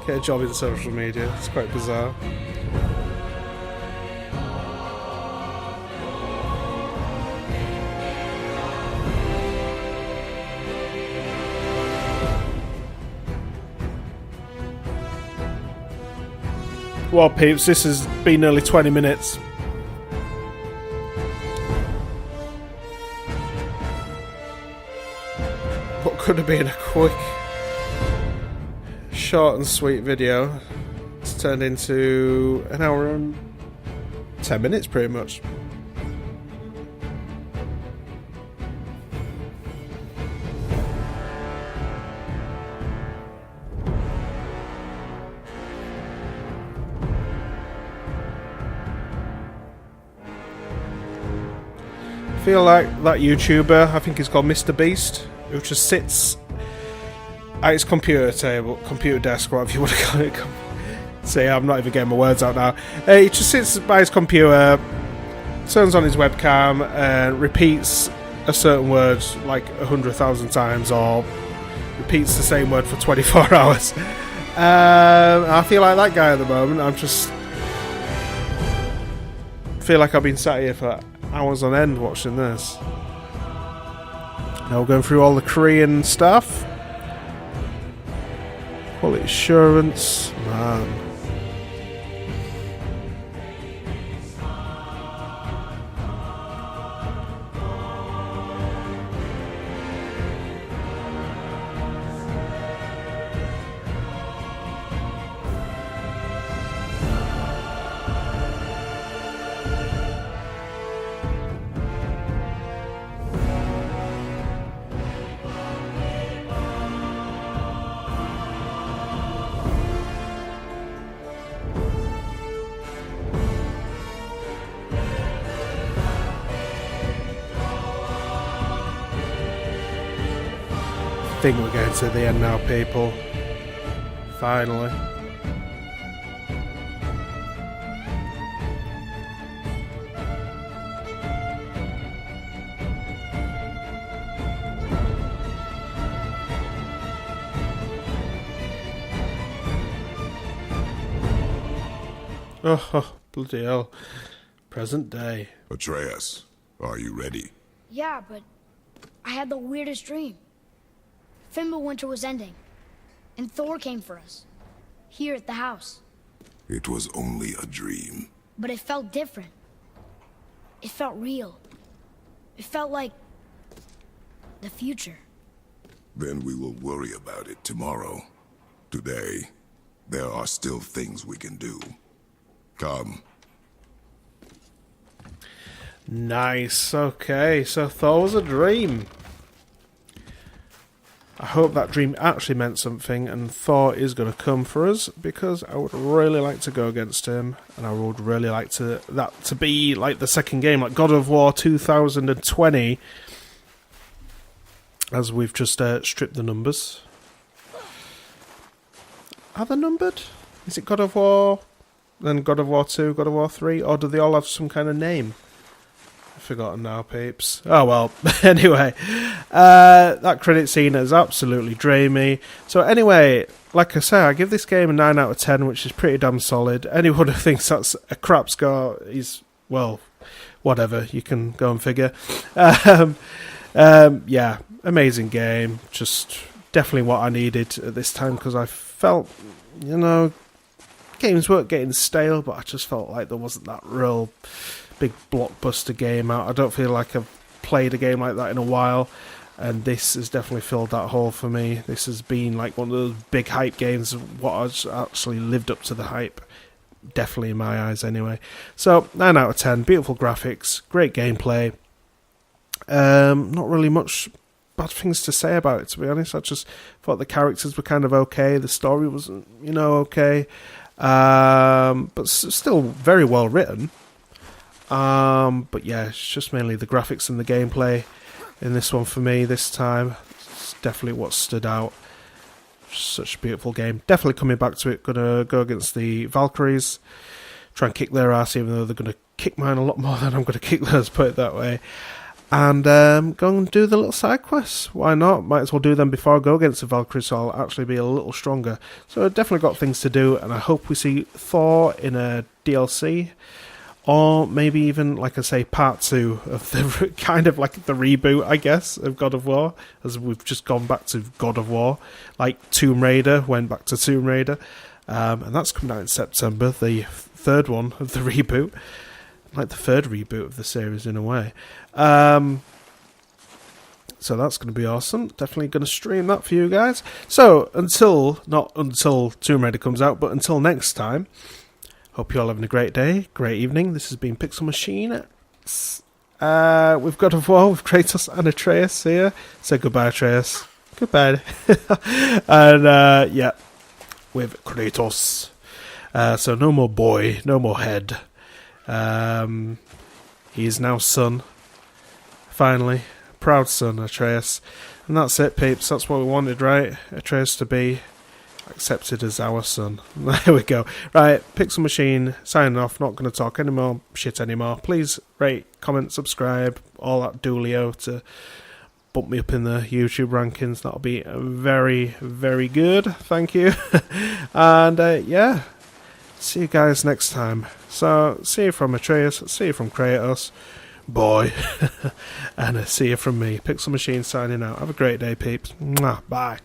get a job in social media. It's quite bizarre. Well, peeps, this has been nearly 20 minutes. What could have been a quick, short and sweet video. It's turned into an hour and 10 minutes, pretty much. I feel like that YouTuber, I think he's called Mr. Beast, who just sits at his computer desk, whatever you want to call it, See, I'm not even getting my words out now. He just sits by his computer, turns on his webcam, and repeats a certain word like 100,000 times, or repeats the same word for 24 hours. I feel like that guy at the moment. I'm just feel like I've been sat here for hours on end watching this. Now we're going through all the Korean stuff. Quality assurance, man. I think we're getting to the end now, people. Finally. Oh, bloody hell. Present day. Atreus, are you ready? Yeah, but I had the weirdest dream. Fimbulwinter was ending, and Thor came for us, here at the house. It was only a dream. But it felt different. It felt real. It felt like the future. Then we will worry about it tomorrow. Today, there are still things we can do. Come. Nice, okay, so Thor was a dream. I hope that dream actually meant something and Thor is going to come for us, because I would really like to go against him, and I would really like that to be like the second game, like God of War 2020, as we've just stripped the numbers. Are they numbered? Is it God of War, then God of War 2, God of War 3, or do they all have some kind of name? Forgotten now, peeps. Oh well. Anyway, that credit scene is absolutely dreamy. So anyway, like I say, I give this game a 9 out of 10, which is pretty damn solid. Anyone who thinks that's a crap score is, well, whatever. You can go and figure. Yeah, amazing game. Just definitely what I needed at this time, because I felt, you know, games weren't getting stale, but I just felt like there wasn't that real big blockbuster game out. I don't feel like I've played a game like that in a while, and this has definitely filled that hole for me. This has been like one of those big hype games, what has actually lived up to the hype, definitely in my eyes anyway. So 9 out of 10, beautiful graphics, great gameplay. Not really much bad things to say about it, to be honest. I just thought the characters were kind of okay, the story wasn't, you know, okay, but still very well written. But yeah, it's just mainly the graphics and the gameplay in this one for me this time. It's definitely what stood out. Such a beautiful game. Definitely coming back to it. Gonna go against the Valkyries. Try and kick their ass, even though they're gonna kick mine a lot more than I'm gonna kick theirs, put it that way. And go and do the little side quests. Why not? Might as well do them before I go against the Valkyries, so I'll actually be a little stronger. So I've definitely got things to do, and I hope we see Thor in a DLC. Or maybe even, like I say, part 2 of the kind of like the reboot, I guess, of God of War, as we've just gone back to God of War, like Tomb Raider went back to Tomb Raider, and that's coming out in September, the third one of the reboot, like the third reboot of the series in a way. So that's going to be awesome. Definitely going to stream that for you guys. So not until Tomb Raider comes out, but until next time. Hope you're all having a great day, great evening. This has been Pixel Machine. We've God of War with Kratos and Atreus here. Say goodbye, Atreus. Goodbye. And yeah, with Kratos. So no more boy, no more head. He is now son. Finally, proud son, Atreus. And that's it, peeps. That's what we wanted, right? Atreus to be accepted as our son. There we go. Right, Pixel Machine signing off. Not going to talk any more shit anymore. Please rate, comment, subscribe, all that doolio to bump me up in the YouTube rankings. That'll be very, very good. Thank you. And yeah, see you guys next time. So, see you from Atreus, see you from Kratos, boy, and see you from me. Pixel Machine signing out. Have a great day, peeps. Mwah, bye.